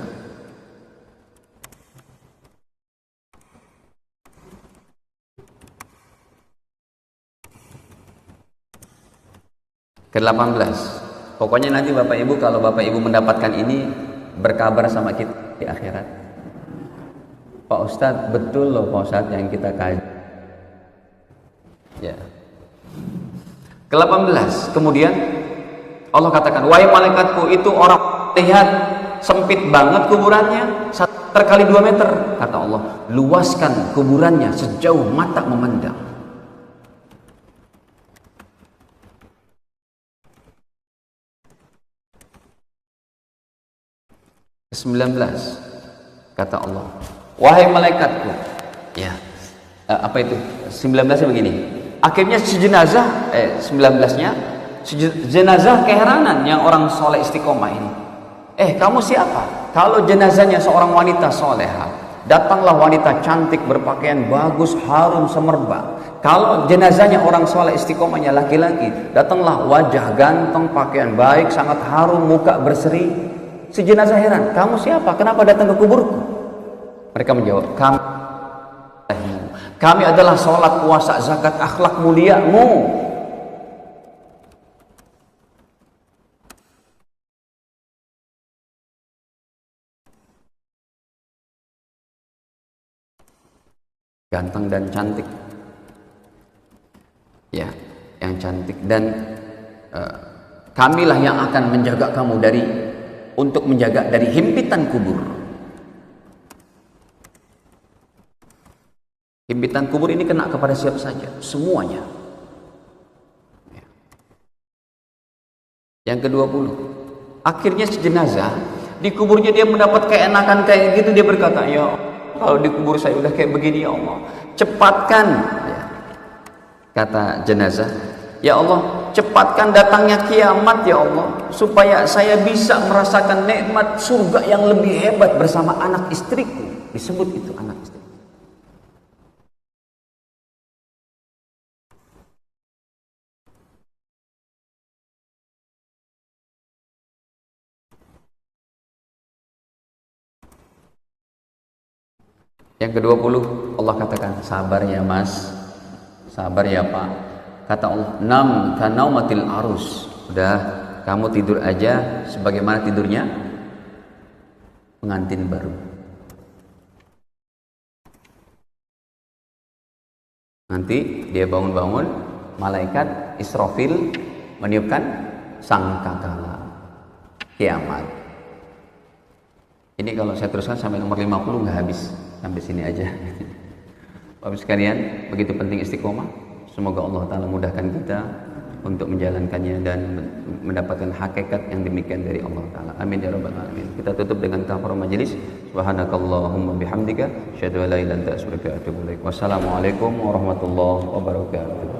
Ke-18. Pokoknya nanti Bapak Ibu, kalau Bapak Ibu mendapatkan ini, berkabar sama kita di akhirat. Pak Ustadz, betul loh Pak Ustadz yang kita kaji. Ya. Ke-18. Kemudian Allah katakan, wahai malaikatku, itu orang lihat sempit banget kuburannya, 1 kali 2 meter. Kata Allah, luaskan kuburannya sejauh mata memandang. Ke-19 kata Allah, wahai malaikatku, ya, apa itu? 19-nya begini. Akhirnya si jenazah, 19-nya, si jenazah keheranan yang orang soleh istiqomah ini. Kamu siapa? Kalau jenazahnya seorang wanita soleha, datanglah wanita cantik berpakaian bagus, harum semerbak. Kalau jenazahnya orang soleh istiqomahnya laki-laki, datanglah wajah ganteng, pakaian baik, sangat harum, muka berseri. Si jenazah heran, kamu siapa? Kenapa datang ke kuburku? Mereka menjawab, kami adalah sholat, puasa, zakat, akhlak muliamu. Ganteng dan cantik. Ya, yang cantik. Dan kamilah yang akan menjaga kamu untuk menjaga dari himpitan kubur. Himpitan kubur ini kena kepada siapa saja, semuanya. Yang ke-20, akhirnya si jenazah di kuburnya dia mendapat keenakan kayak gitu, dia berkata, ya kalau di kubur saya udah kayak begini, ya Allah, cepatkan. Ya. Kata jenazah, ya Allah, cepatkan datangnya kiamat ya Allah, supaya saya bisa merasakan nikmat surga yang lebih hebat bersama anak istriku. Disebut itu anak istri. Yang ke-20, Allah katakan, sabar ya mas, sabar ya pak. Kata Allah, nam kanaumatil arus. Udah, kamu tidur aja sebagaimana tidurnya pengantin baru. Nanti dia bangun-bangun, malaikat Israfil meniupkan sangkakala kiamat. Ini kalau saya teruskan sampai nomor 50 nggak habis. Sampai sini aja. Bapak sekalian, begitu penting istiqomah. Semoga Allah Ta'ala mudahkan kita untuk menjalankannya dan mendapatkan hakikat yang demikian dari Allah Ta'ala. Amin ya rabbal alamin. Kita tutup dengan kafarah majelis. Subhanakallahumma bihamdika asyhadu an la ilaha illa anta astaghfiruka wa atubu ilaik. Wassalamualaikum warahmatullahi wabarakatuh.